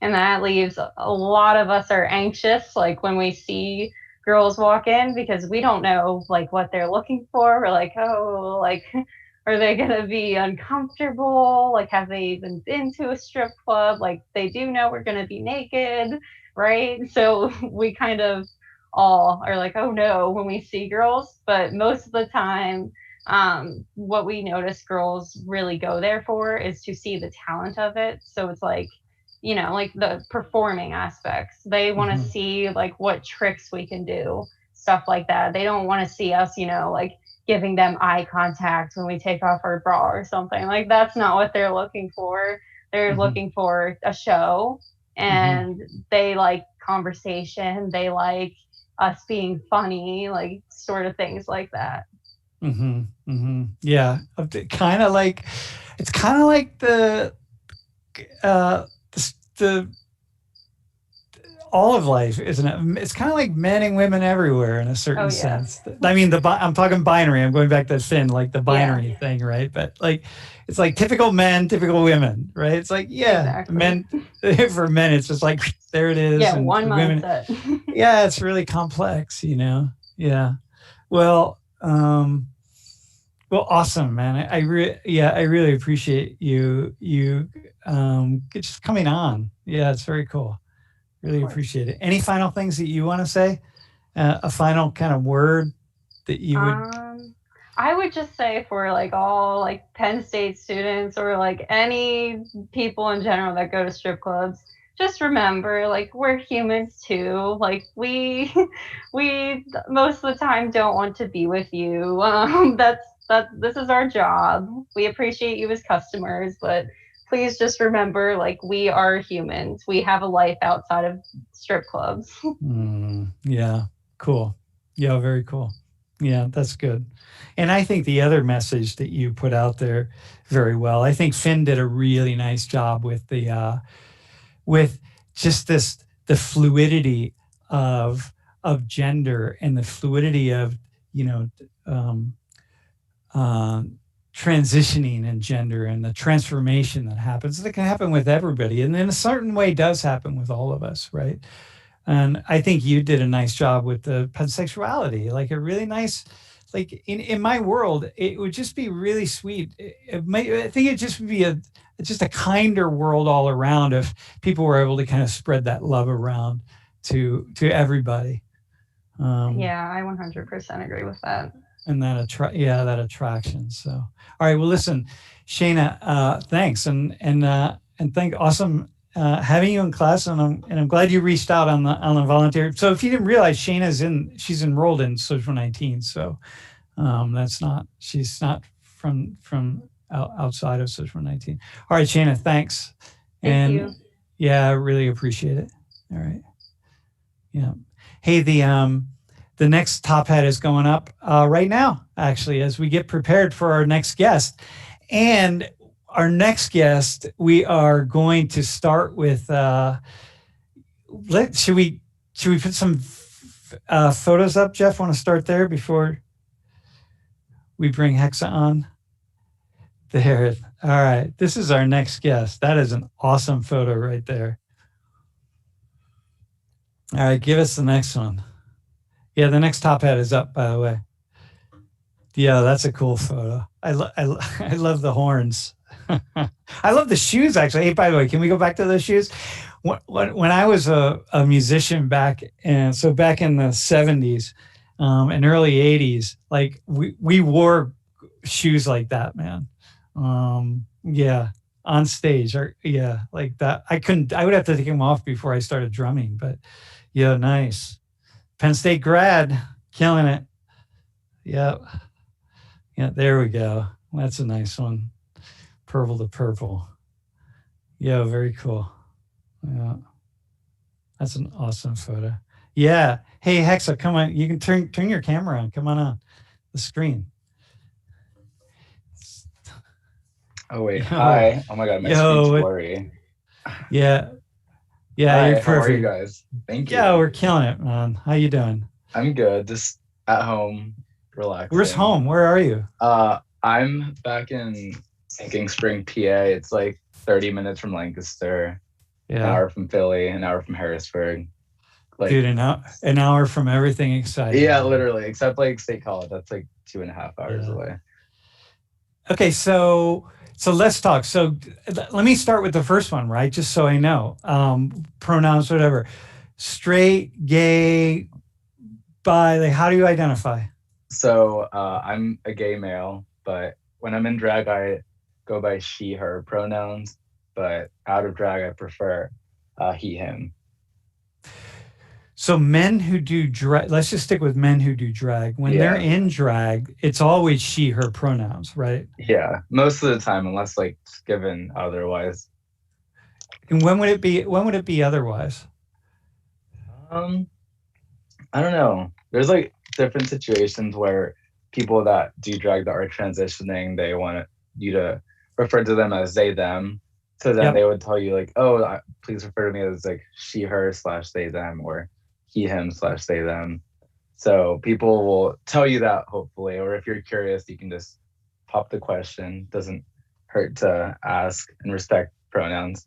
And that leaves a lot of us are anxious, like when we see girls walk in, because we don't know like what they're looking for. We're like, oh, like, are they going to be uncomfortable? Like, have they even been to a strip club? Like, they do know we're going to be naked, right? So we kind of all are like, oh no, when we see girls. But most of the time, what we notice girls really go there for is to see the talent of it. So it's like, like the performing aspects. They want to see like what tricks we can do, stuff like that. They don't want to see us, like giving them eye contact when we take off our bra or something. Like that's not what they're looking for. They're looking for a show, and they like conversation. They like us being funny, like sort of things like that. Yeah. Kind of like, it's kind of like the all of life, isn't it? It's kind of like men and women everywhere in a certain sense. I mean, I'm talking binary. I'm going back to Finn, like the binary thing, right? But like, it's like typical men, typical women, right? It's like, men, for men, it's just like, there it is. Yeah, and one mindset. Yeah, it's really complex, Yeah. Well, awesome, man. I really appreciate you just coming on. Yeah, it's very cool. Really appreciate it. Any final things that you want to say? A final kind of word that you would? I would just say for like all like Penn State students or like any people in general that go to strip clubs, just remember like we're humans too. Like we most of the time don't want to be with you. This is our job. We appreciate you as customers, but please just remember, like, we are humans. We have a life outside of strip clubs. Yeah, cool. Yeah, very cool. Yeah, that's good. And I think the other message that you put out there very well, I think Finn did a really nice job with with just the fluidity of gender, and the fluidity of, you know, um, transitioning in gender, and the transformation that happens, that can happen with everybody, and in a certain way does happen with all of us, right? And I think you did a nice job with the pansexuality, like a really nice, like in my world, it would just be really sweet. I think it just would be just a kinder world all around if people were able to kind of spread that love around to everybody. Yeah, I 100% agree with that. And that attraction. So, all right. Well, listen, Shayna, thanks, and thank awesome having you in class, and I'm glad you reached out on the volunteer. So, if you didn't realize, she's enrolled in Social 19. So, she's not from outside of Social 19. All right, Shayna, thanks. Thank you. Yeah, I really appreciate it. All right. Yeah. Hey, the next top hat is going up right now, actually, as we get prepared for our next guest. And our next guest, we are going to start with. Should we put some photos up, Jeff? Want to start there before we bring Hexa on? There. All right. This is our next guest. That is an awesome photo right there. All right. Give us the next one. Yeah, the next top hat is up, by the way. Yeah, that's a cool photo. I love the horns. I love the shoes, actually. Hey, by the way, can we go back to those shoes? When I was a musician back in the 70s and early 80s, like we wore shoes like that, man. Yeah, on stage, or yeah, like that. I would have to take them off before I started drumming, but yeah, nice. Penn State grad, killing it. Yep. Yeah, there we go. That's a nice one. Purple to purple. Yeah, very cool. Yeah. That's an awesome photo. Yeah. Hey, Hexa, come on. You can turn your camera on. Come on the screen. Oh, wait. Hi. Oh, my God. My screen's blurry. Yeah. Yeah, Hi, you're perfect. How are you guys? Thank you. Yeah, we're killing it, man. How you doing? I'm good. Just at home, relaxing. Where's home? Where are you? I'm back in Sinking Spring, PA. It's like 30 minutes from Lancaster, an hour from Philly, an hour from Harrisburg. Like, dude, an hour from everything exciting. Yeah, literally. Except like State College. That's like 2.5 hours away. Okay, so let's talk. So let me start with the first one, right? Just so I know. Pronouns, whatever. Straight, gay, bi, like, how do you identify? So I'm a gay male, but when I'm in drag, I go by she, her pronouns. But out of drag, I prefer he, him. So men who do drag, let's just stick with men who do drag. When they're in drag, it's always she, her pronouns, right? Yeah, most of the time, unless like given otherwise. And when would it be otherwise? I don't know. There's like different situations where people that do drag that are transitioning, they want you to refer to them as they, them. So then they would tell you like, oh, please refer to me as like she, her / they, them, or he, him / they, them. So people will tell you that, hopefully, or if you're curious, you can just pop the question. Doesn't hurt to ask and respect pronouns.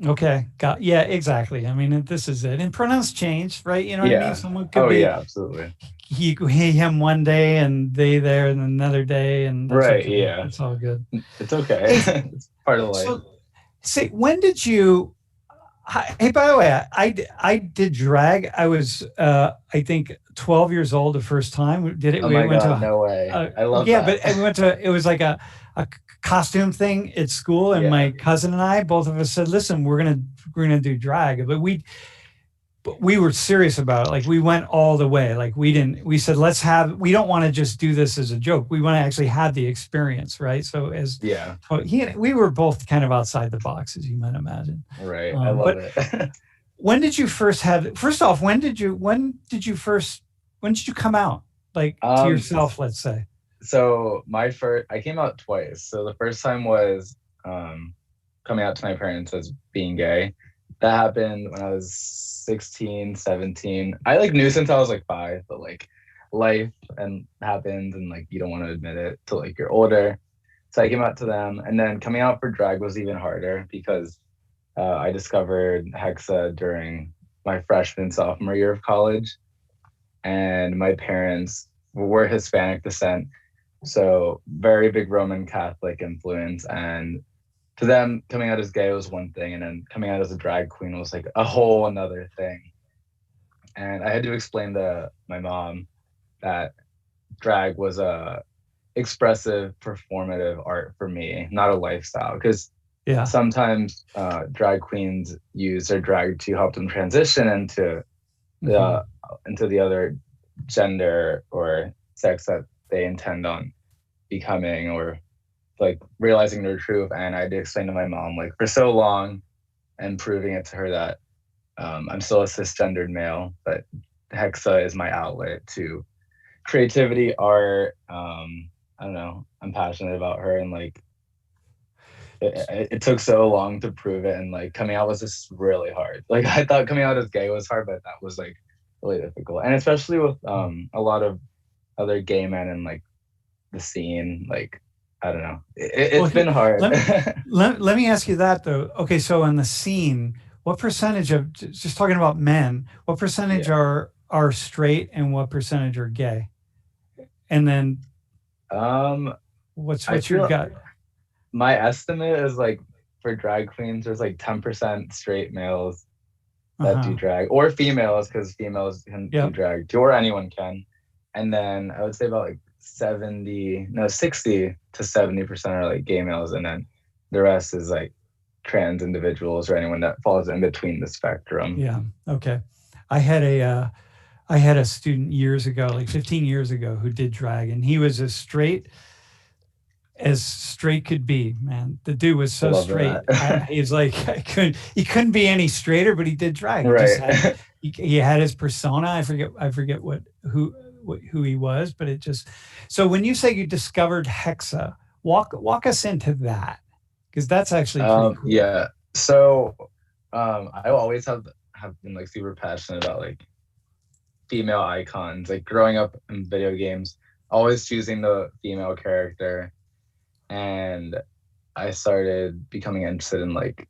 Okay. Yeah, exactly. I mean, this is it. And pronouns change, right? You know what I mean? Someone could be absolutely. He, him one day and they there and another day. And that's right. Okay. Yeah. It's all good. It's okay. It's part of life. So, say, when did you, hey, by the way, I did drag. I was, I think 12 years old the first time. Oh my God, no way. I love that. Yeah, but we went to, it was like a costume thing at school, and my cousin and I, both of us said, listen, we're gonna do drag. But we were serious about it. Like we went all the way. Like we said, we don't want to just do this as a joke. We want to actually have the experience. Right. So Yeah. we were both kind of outside the box, as you might imagine. Right. I love it. When did you first first off, when did you come out? Like to yourself, let's say. So I came out twice. So the first time was coming out to my parents as being gay. That happened when I was 16, 17. I like knew since I was like 5, but like life and happens and like you don't want to admit it till like you're older. So I came out to them, and then coming out for drag was even harder because I discovered Hexa during my freshman, sophomore year of college, and my parents were Hispanic descent, so very big Roman Catholic influence, and to them, coming out as gay was one thing, and then coming out as a drag queen was like a whole another thing. And I had to explain to my mom that drag was a expressive, performative art for me, not a lifestyle. Because sometimes drag queens use their drag to help them transition into the other gender or sex that they intend on becoming, or like realizing their truth. And I had to explain to my mom, like for so long, and proving it to her that I'm still a cisgendered male, but Hexa is my outlet to creativity, art. I don't know. I'm passionate about her, and like it took so long to prove it, and like coming out was just really hard. Like I thought coming out as gay was hard, but that was like really difficult, and especially with a lot of other gay men in like the scene, like. I don't know. It's been hard. Let me ask you that though. Okay, so in the scene, what percentage of, just talking about men, what percentage are straight and what percentage are gay? And then what's your gut? My estimate is like for drag queens, there's like 10% straight males that do drag, or females, because females can do drag too, or anyone can. And then I would say about like 60 to 70% are like gay males, and then the rest is like trans individuals or anyone that falls in between the spectrum. Yeah. Okay. I had a student years ago, like 15 years ago, who did drag, and he was as straight could be, man. The dude was so straight. He's like, he couldn't be any straighter, but he did drag. Right. He had his persona. I forget who he was, but it just, so when you say you discovered Hexa, walk us into that, because that's actually pretty cool. Yeah. So I always have been like super passionate about like female icons, like growing up in video games, always choosing the female character, and I started becoming interested in like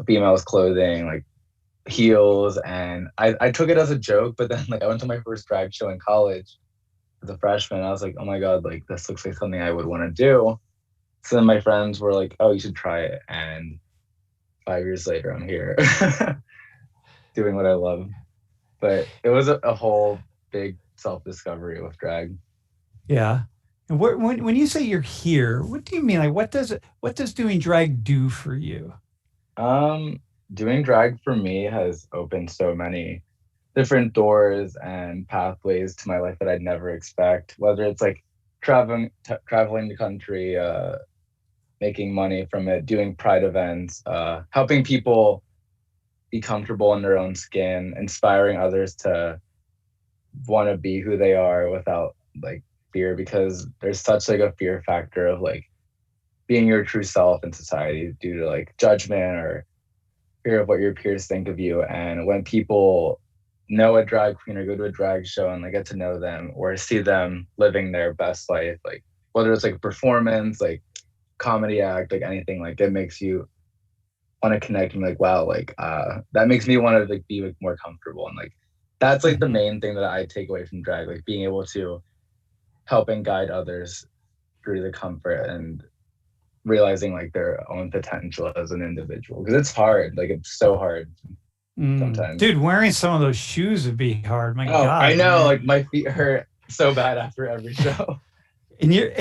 females clothing, like heels, and I took it as a joke, but then like I went to my first drag show in college as a freshman. I was like, oh my god, like this looks like something I would want to do. So then my friends were like, oh, you should try it, and 5 years later I'm here doing what I love. But it was a whole big self-discovery with drag. Yeah. And when you say you're here, what do you mean? Like what does doing drag do for you? Doing drag for me has opened so many different doors and pathways to my life that I'd never expect, whether it's like traveling the country, making money from it, doing pride events, helping people be comfortable in their own skin, inspiring others to want to be who they are without like fear, because there's such like a fear factor of like being your true self in society due to like judgment or fear of what your peers think of you. And when people know a drag queen or go to a drag show and like get to know them or see them living their best life, like whether it's like performance, like comedy act, like anything, like it makes you want to connect and like, wow, like that makes me want to like be like more comfortable. And like that's like the main thing that I take away from drag, like being able to help and guide others through the comfort and realizing like their own potential as an individual, because it's hard, like it's so hard sometimes. Dude, wearing some of those shoes would be hard. My God, I know, man. like my feet hurt so bad after every show. And you're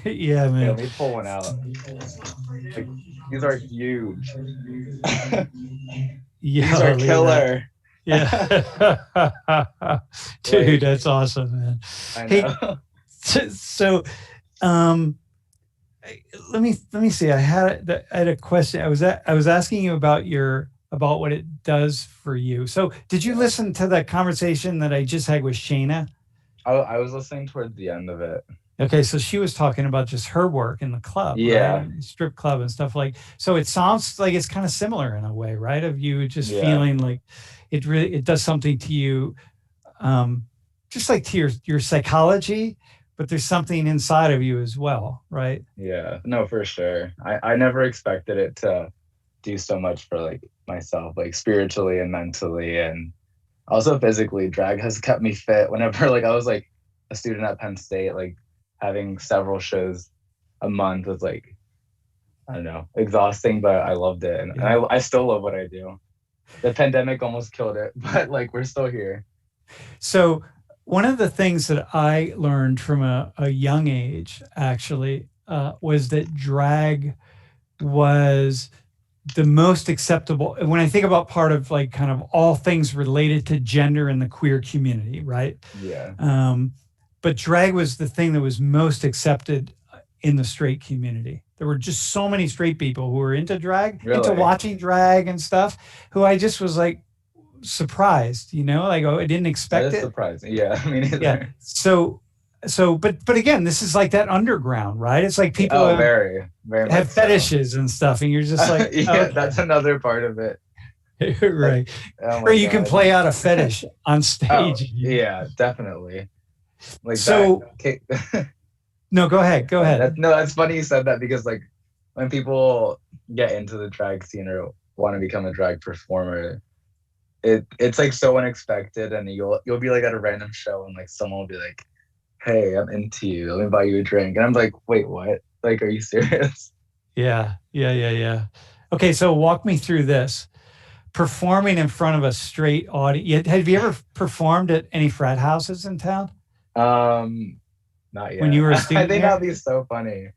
yeah, man. Yeah, let me pull one out. Like, these are huge. Yeah, These are Lena. killer. Yeah. Dude, that's awesome, man. I Hey, know. so let me see. I had a question. I was asking you about what it does for you. So did you listen to the conversation that I just had with Shayna? I was listening towards the end of it. Okay, so she was talking about just her work in the club, Yeah. right? Strip club and stuff like. So it sounds like it's kind of similar in a way, right? Of you just Yeah. feeling like it does something to you, just like to your psychology, but there's something inside of you as well, right? Yeah. No, for sure. I never expected it to do so much for like myself, like spiritually and mentally, and also physically. Drag has kept me fit whenever like I was like a student at Penn State, like having several shows a month was like, I don't know, exhausting, but I loved it. And I still love what I do. The pandemic almost killed it, but like we're still here. So one of the things that I learned from a young age actually was that drag was the most acceptable when I think about part of like kind of all things related to gender in the queer community, right? Yeah. But drag was the thing that was most accepted in the straight community. There were just so many straight people who were into drag, into Really? watching drag and stuff, who I just was like surprised, like, oh, I didn't That expect is it. surprising. Yeah. I mean, Yeah. So, but again, this is like that underground, right? It's like people oh, very have much so. fetishes and stuff, and you're just like, yeah, okay. that's another part of it. Right. Oh my Or you can God. play out a fetish on Oh, stage. yeah, definitely. Like So- that. No, go ahead. Go ahead. That's funny you said that because like when people get into the drag scene or want to become a drag performer, it's like so unexpected, and you'll be like at a random show and like someone will be like, "Hey, I'm into you. Let me buy you a drink," and I'm like, "Wait, what? Like, are you serious?" Yeah. Okay, so walk me through this. Performing in front of a straight audience. Have you ever performed at any frat houses in town? Not yet. When you were a I student think here? that'd be so funny.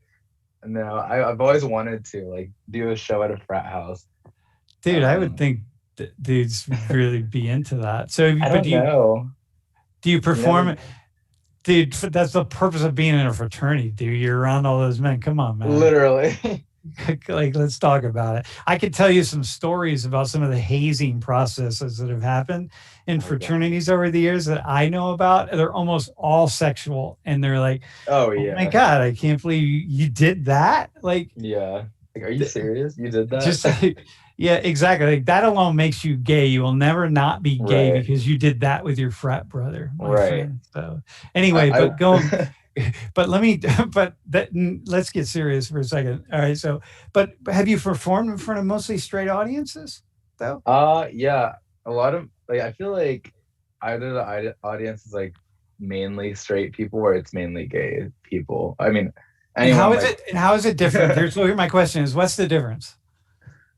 No, I've always wanted to like do a show at a frat house. Dude, I would think dudes would really be into that. So, I don't know. do you perform? never- Dude, that's the purpose of being in a fraternity, dude. You're around all those men. Come on, man. Literally. Like, let's talk about it. I could tell you some stories about some of the hazing processes that have happened in fraternities over the years that I know about. They're almost all sexual, and they're like, Oh "Oh yeah. my God, I can't believe you did that!" Like, Yeah. Like, are you serious? You did that? just yeah, exactly. Like that alone makes you gay. You will never not be gay Right. because you did that with your frat brother, my Right. friend. So anyway, but go. But let's get serious for a second. All right. So, but have you performed in front of mostly straight audiences though? Yeah. A lot of like I feel like either the audience is like mainly straight people or it's mainly gay people. I mean, And how anyone, is like- it? And how is it different? Here my question is, what's the difference?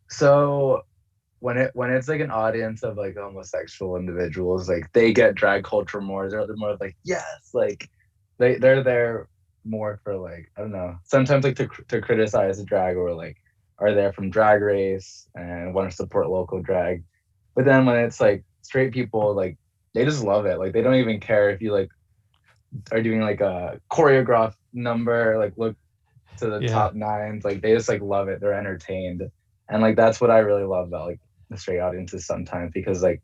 So when it's like an audience of like homosexual individuals, like they get drag culture more. They're more like, yes, like they're there more for like, I don't know, sometimes like to criticize the drag or like are there from Drag Race and want to support local drag. But then when it's like straight people, like they just love it. Like they don't even care if you like are doing like a choreographed number, like look to the top nines. Like they just like love it. They're entertained. And like that's what I really love about like the straight audiences sometimes, because like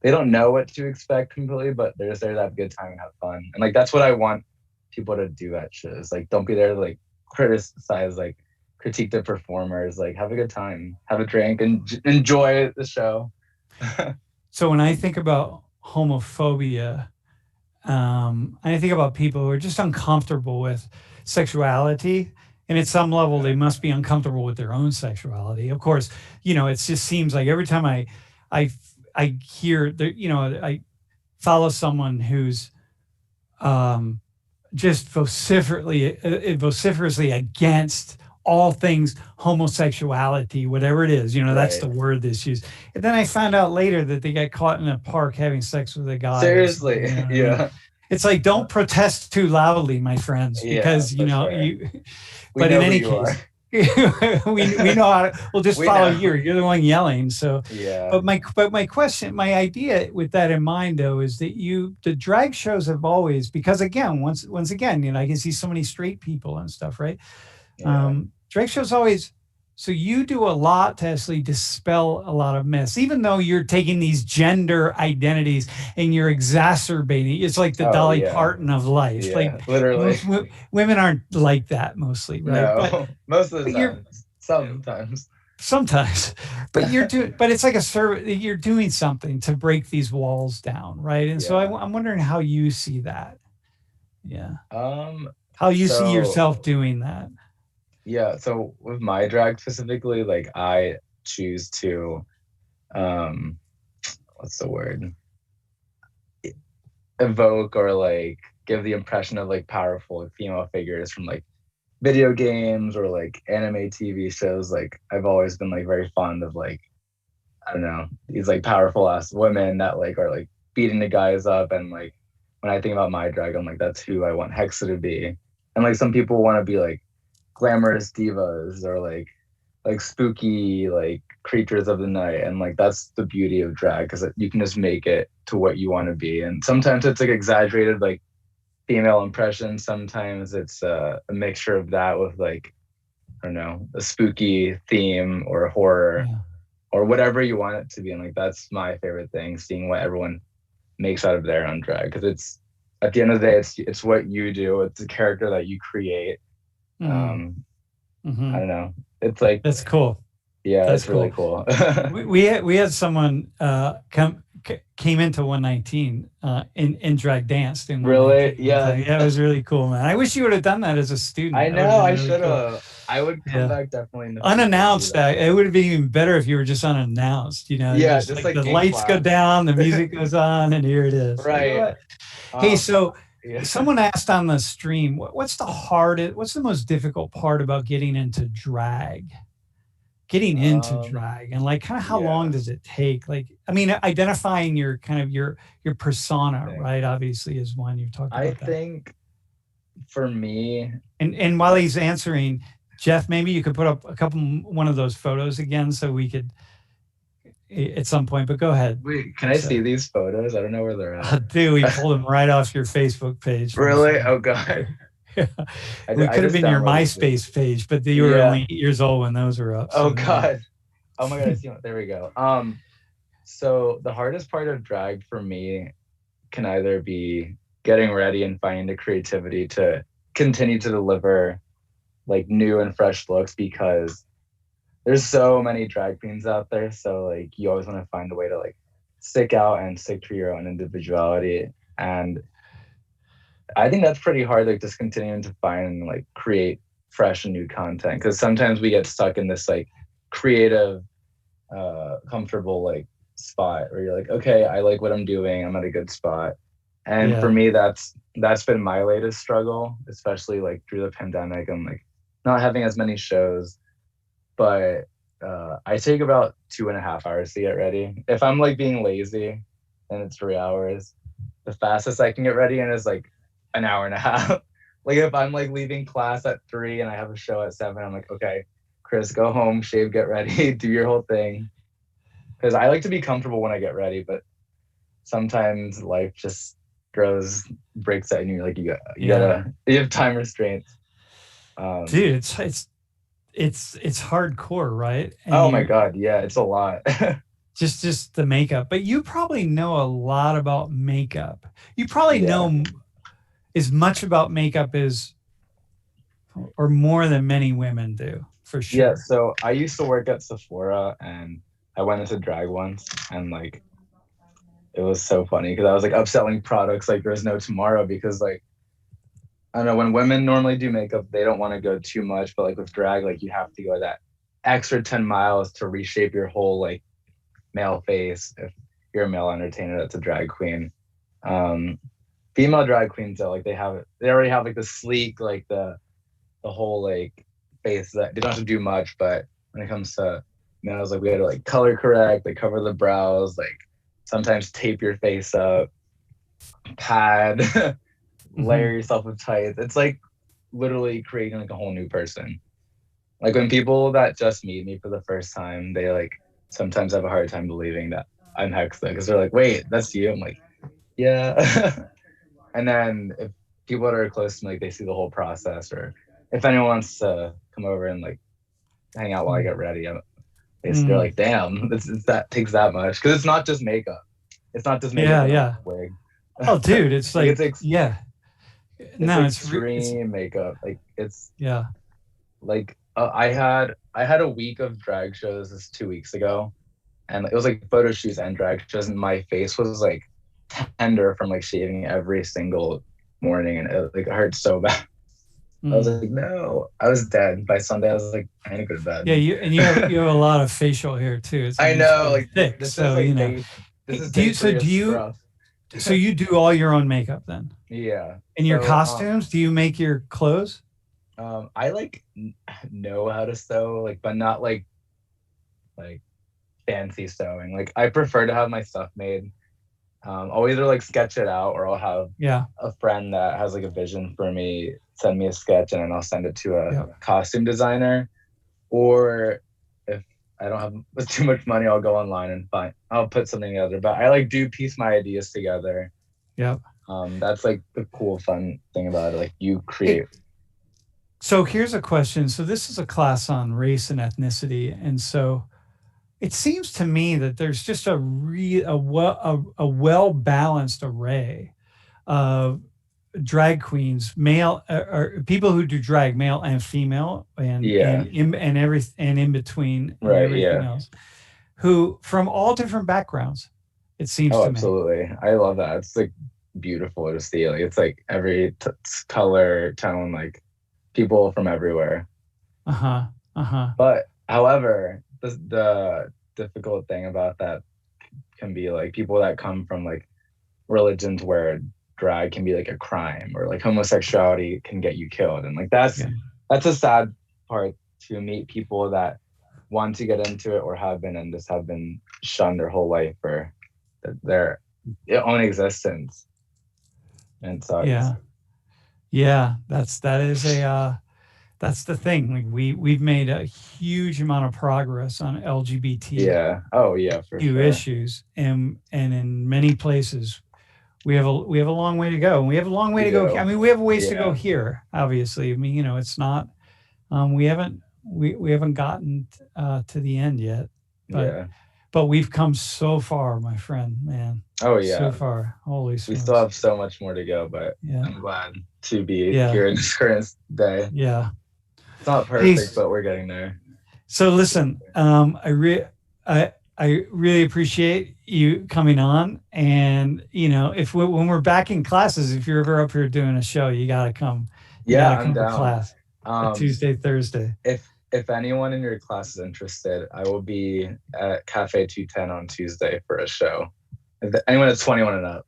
they don't know what to expect completely, but they're just there to have a good time and have fun. And like that's what I want people to do at shows. Like don't be there to like criticize, like critique the performers. Like have a good time, have a drink, and enjoy the show. So when I think about homophobia, I think about people who are just uncomfortable with sexuality. And at some level, they must be uncomfortable with their own sexuality. Of course, it just seems like every time I hear that, I follow someone who's just vociferously against all things homosexuality, whatever it is, that's the word that's used. And then I found out later that they got caught in a park having sex with a guy. Seriously, yeah. It's like, don't protest too loudly, my friends, because for sure. But in any case, we know how to, we'll just We follow know. you. You're the one yelling. So, Yeah. but my question, my idea with that in mind though, is that the drag shows have always, because again, once again, you know, I can see so many straight people and stuff, right? Yeah. Drag shows always, so you do a lot to actually dispel a lot of myths, even though you're taking these gender identities and you're exacerbating. It's like the Oh, Dolly yeah. Parton of life. Yeah, Like literally. women aren't like that mostly, right? No, most of the but you're time. Sometimes. sometimes, but you're doing, but it's like a service. You're doing something to break these walls down, right? And so Yeah. I'm wondering how you see that. Yeah, Um, how you see so yourself doing that. yeah, so with my drag specifically, like I choose to um what's the word? Evoke or like give the impression of like powerful like, female figures from like video games or like anime TV shows. Like I've always been like very fond of like, I don't know, these like powerful ass women that like are like beating the guys up. And like when I think about my drag, I'm like, that's who I want Hexa to be. And like some people want to be like glamorous divas or like spooky like creatures of the night, and like that's the beauty of drag, because you can just make it to what you want to be. And sometimes it's like exaggerated like female impression, sometimes it's a mixture of that with like, I don't know, a spooky theme or horror Yeah. or whatever you want it to be. And like that's my favorite thing, seeing what everyone makes out of their own drag, because it's at the end of the day it's what you do, it's a character that you create. Mhm. Mhm. I don't know, it's like, That's cool. yeah, That's it's really cool. We had someone came into 119 in drag danced in Really? 119. Yeah. Yeah, it was really cool, man. I wish you would have done that as a student. I That would have know, been I really should cool. have. I would come Yeah. back definitely in the future to do Unannounced. that. It would have been even better if you were just unannounced. You know, Yeah, just like the in lights go class. down, the music goes on, and here it is. Right. Like, what? Hey, so yeah. someone asked on the stream, what's the most difficult part about getting into drag? Getting into drag, and like kind of how long does it take? Like, I mean, identifying your kind of your persona, right? Obviously, is one you've talked about. I think for me, and while he's answering, Jeff, maybe you could put up one of those photos again so we could at some point. But go ahead. Wait, can I see these photos? I don't know where they're at. Dude, we pulled them right off your Facebook page. Really? Oh god. Yeah. We could have been your MySpace page, but you were only 8 years old when those were up. Oh god. Oh my god, I see one. There we go. So the hardest part of drag for me can either be getting ready and finding the creativity to continue to deliver like new and fresh looks, because there's so many drag queens out there. So like you always want to find a way to like stick out and stick to your own individuality. And I think that's pretty hard, like just continuing to find and like create fresh and new content, because sometimes we get stuck in this like creative comfortable like spot where you're like, okay, I like what I'm doing, I'm at a good spot. And for me, that's been my latest struggle, especially like through the pandemic and like not having as many shows. But I take about 2.5 hours to get ready. If I'm like being lazy, then it's 3 hours. The fastest I can get ready in is like an hour and a half. Like if I'm like leaving class at 3 and I have a show at 7, I'm like, okay, Chris, go home, shave, get ready, do your whole thing. Because I like to be comfortable when I get ready, but sometimes life just breaks at you. Like you have time restraints. Dude, it's hardcore, right? And oh my god, yeah, it's a lot. just the makeup. But you probably know a lot about makeup. You probably know as much about makeup as or more than many women do, for sure. Yeah, so I used to work at Sephora and I went into drag once, and like it was so funny because I was like upselling products like there's no tomorrow, because like I don't know, when women normally do makeup, they don't want to go too much, but like with drag, like you have to go that extra 10 miles to reshape your whole like male face if you're a male entertainer that's a drag queen. Female drag queens though, like they already have like the sleek, like the whole like face that they don't have to do much. But when it comes to males, like we had to like color correct, like cover the brows, like sometimes tape your face up, pad, layer yourself with tights. It's like literally creating like a whole new person. Like when people that just meet me for the first time, they like sometimes have a hard time believing that I'm Hexa because they're like, wait, that's you. I'm like, yeah. And then if people that are close to me, like they see the whole process, or if anyone wants to come over and like hang out while I get ready, they're like, damn, that takes that much. Because it's not just makeup. It's not just makeup and a wig. Oh, dude, it's like, it's extreme makeup. Like it's like I had a week of drag shows this 2 weeks ago, and it was like photo shoots and drag shows, and my face was like tender from like shaving every single morning, and it hurt so bad. I was like, no, I was dead by Sunday. I was like, I need to go to bed. Yeah, you have a lot of facial hair too. It's I know, like thick, this so is like so you do all your own makeup then? Yeah. And your costumes? Do you make your clothes? I like know how to sew, like, but not like fancy sewing. Like I prefer to have my stuff made. I'll either like sketch it out, or I'll have a friend that has like a vision for me send me a sketch, and then I'll send it to a costume designer. Or if I don't have too much money, I'll go online and I'll put something together. But I like do piece my ideas together. Yep. That's like the cool, fun thing about it. Like you create. So here's a question. So this is a class on race and ethnicity, and so it seems to me that there's just a well balanced array of drag queens, male or people who do drag, male and female, and in between, and everything else, who from all different backgrounds. It seems to me. Absolutely, I love that. It's like beautiful to see. Like it's like every color, tone, like people from everywhere. But however, the difficult thing about that can be like people that come from like religions where drag can be like a crime, or like homosexuality can get you killed, and like that's a sad part, to meet people that want to get into it or have been and just have been shunned their whole life for their own existence. And so that's the thing. Like we've made a huge amount of progress on LGBT issues, and in many plays we have a long way to go. And we have a long way to go. I mean, we have a ways to go here, obviously. I mean, it's not we haven't gotten to the end yet. But we've come so far, my friend, man. Oh yeah. So far. Holy smokes. We still have so much more to go, but I'm glad to be here in this current day. Yeah. It's not perfect, but we're getting there. So listen, I really appreciate you coming on, and when we're back in classes, if you're ever up here doing a show, you gotta come. I'm down. To class Tuesday, Thursday. If anyone in your class is interested, I will be at Cafe 210 on Tuesday for a show. If anyone is 21 and up.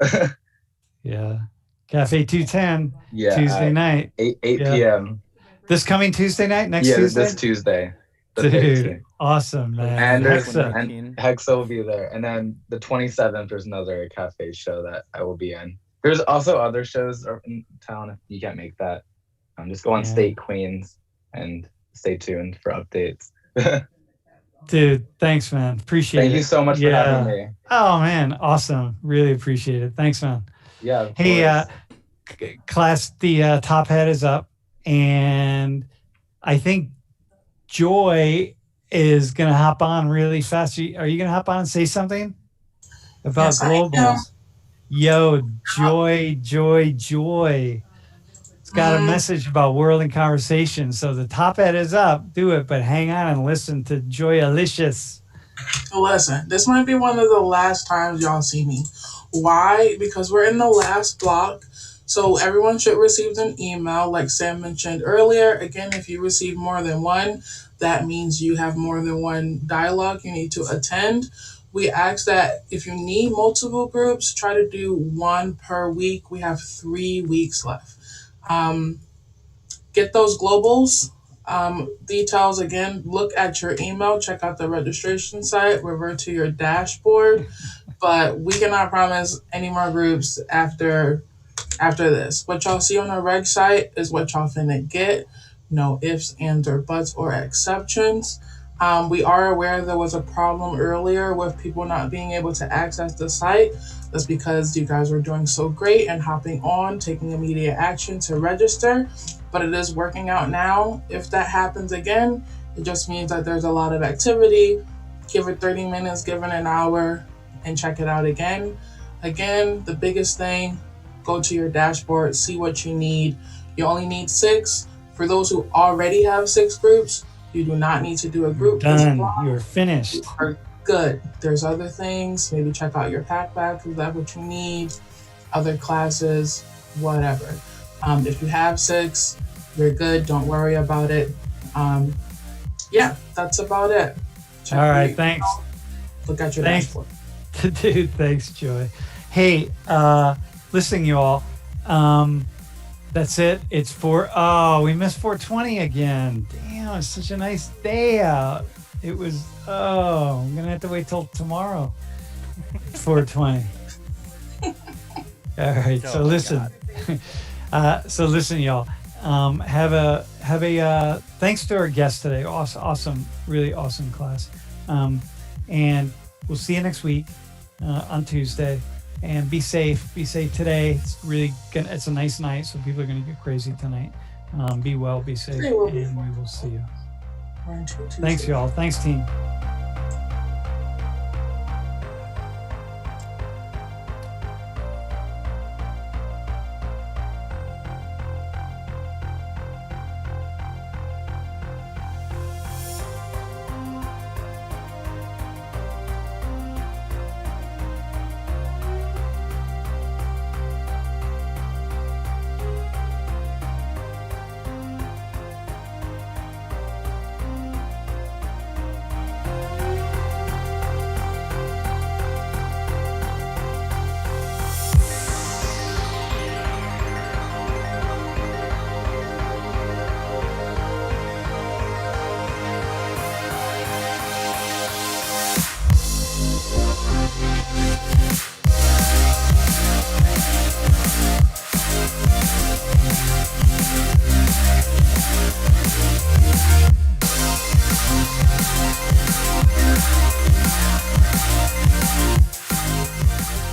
Cafe 210. Tuesday night. 8 p.m. This coming Tuesday night? Next Tuesday? This Tuesday. Dude, 13th. Awesome, man. And Hexa will be there. And then the 27th, there's another cafe show that I will be in. There's also other shows in town if you can't make that. Just go on State Queens and stay tuned for updates. Dude, thanks, man. Appreciate it. Thank you so much for having me. Oh, man. Awesome. Really appreciate it. Thanks, man. Yeah. Hey, class, the top hat is up. And I think Joy is going to hop on really fast. Are you going to hop on and say something about globals? Yo, Joy. It's got a message about world and conversation. So the top hat is up. Do it, but hang on and listen to Joyalicious. Listen, this might be one of the last times y'all see me. Why? Because we're in the last block. So everyone should receive an email, like Sam mentioned earlier. Again, if you receive more than one, that means you have more than one dialogue you need to attend. We ask that if you need multiple groups, try to do one per week. We have 3 weeks left. Get those globals. Details, again, look at your email, check out the registration site, revert to your dashboard. But we cannot promise any more groups after this. What y'all see on the reg site is what y'all finna get. no ifs, ands, or buts, or exceptions. We are aware there was a problem earlier with people not being able to access the site. That's because you guys were doing so great and hopping on, taking immediate action to register, but it is working out now. If that happens again, it just means that there's a lot of activity. Give it 30 minutes, give it an hour, and check it out again. Again, the biggest thing, go to your dashboard, see what you need. You only need 6. For those who already have 6 groups, you do not need to do a group. Done. You're finished. You are good. There's other things. Maybe check out your pack bag. Is that what you need? Other classes, whatever. If you have 6, you're good. Don't worry about it. Yeah, that's about it. Check All right. your Thanks. email, look at your Thanks. dashboard. Dude, thanks, Joy. Hey, listen, y'all. That's it. It's we missed 420 again. Damn, it's such a nice day out. It was, I'm going to have to wait till tomorrow. 420. All right. So listen, y'all, have a, thanks to our guest today. Awesome, really awesome class. And we'll see you next week on Tuesday. And be safe today. It's a nice night, so people are gonna get crazy tonight. Be well, be safe, and we will see you. Thanks, y'all. Thanks, team.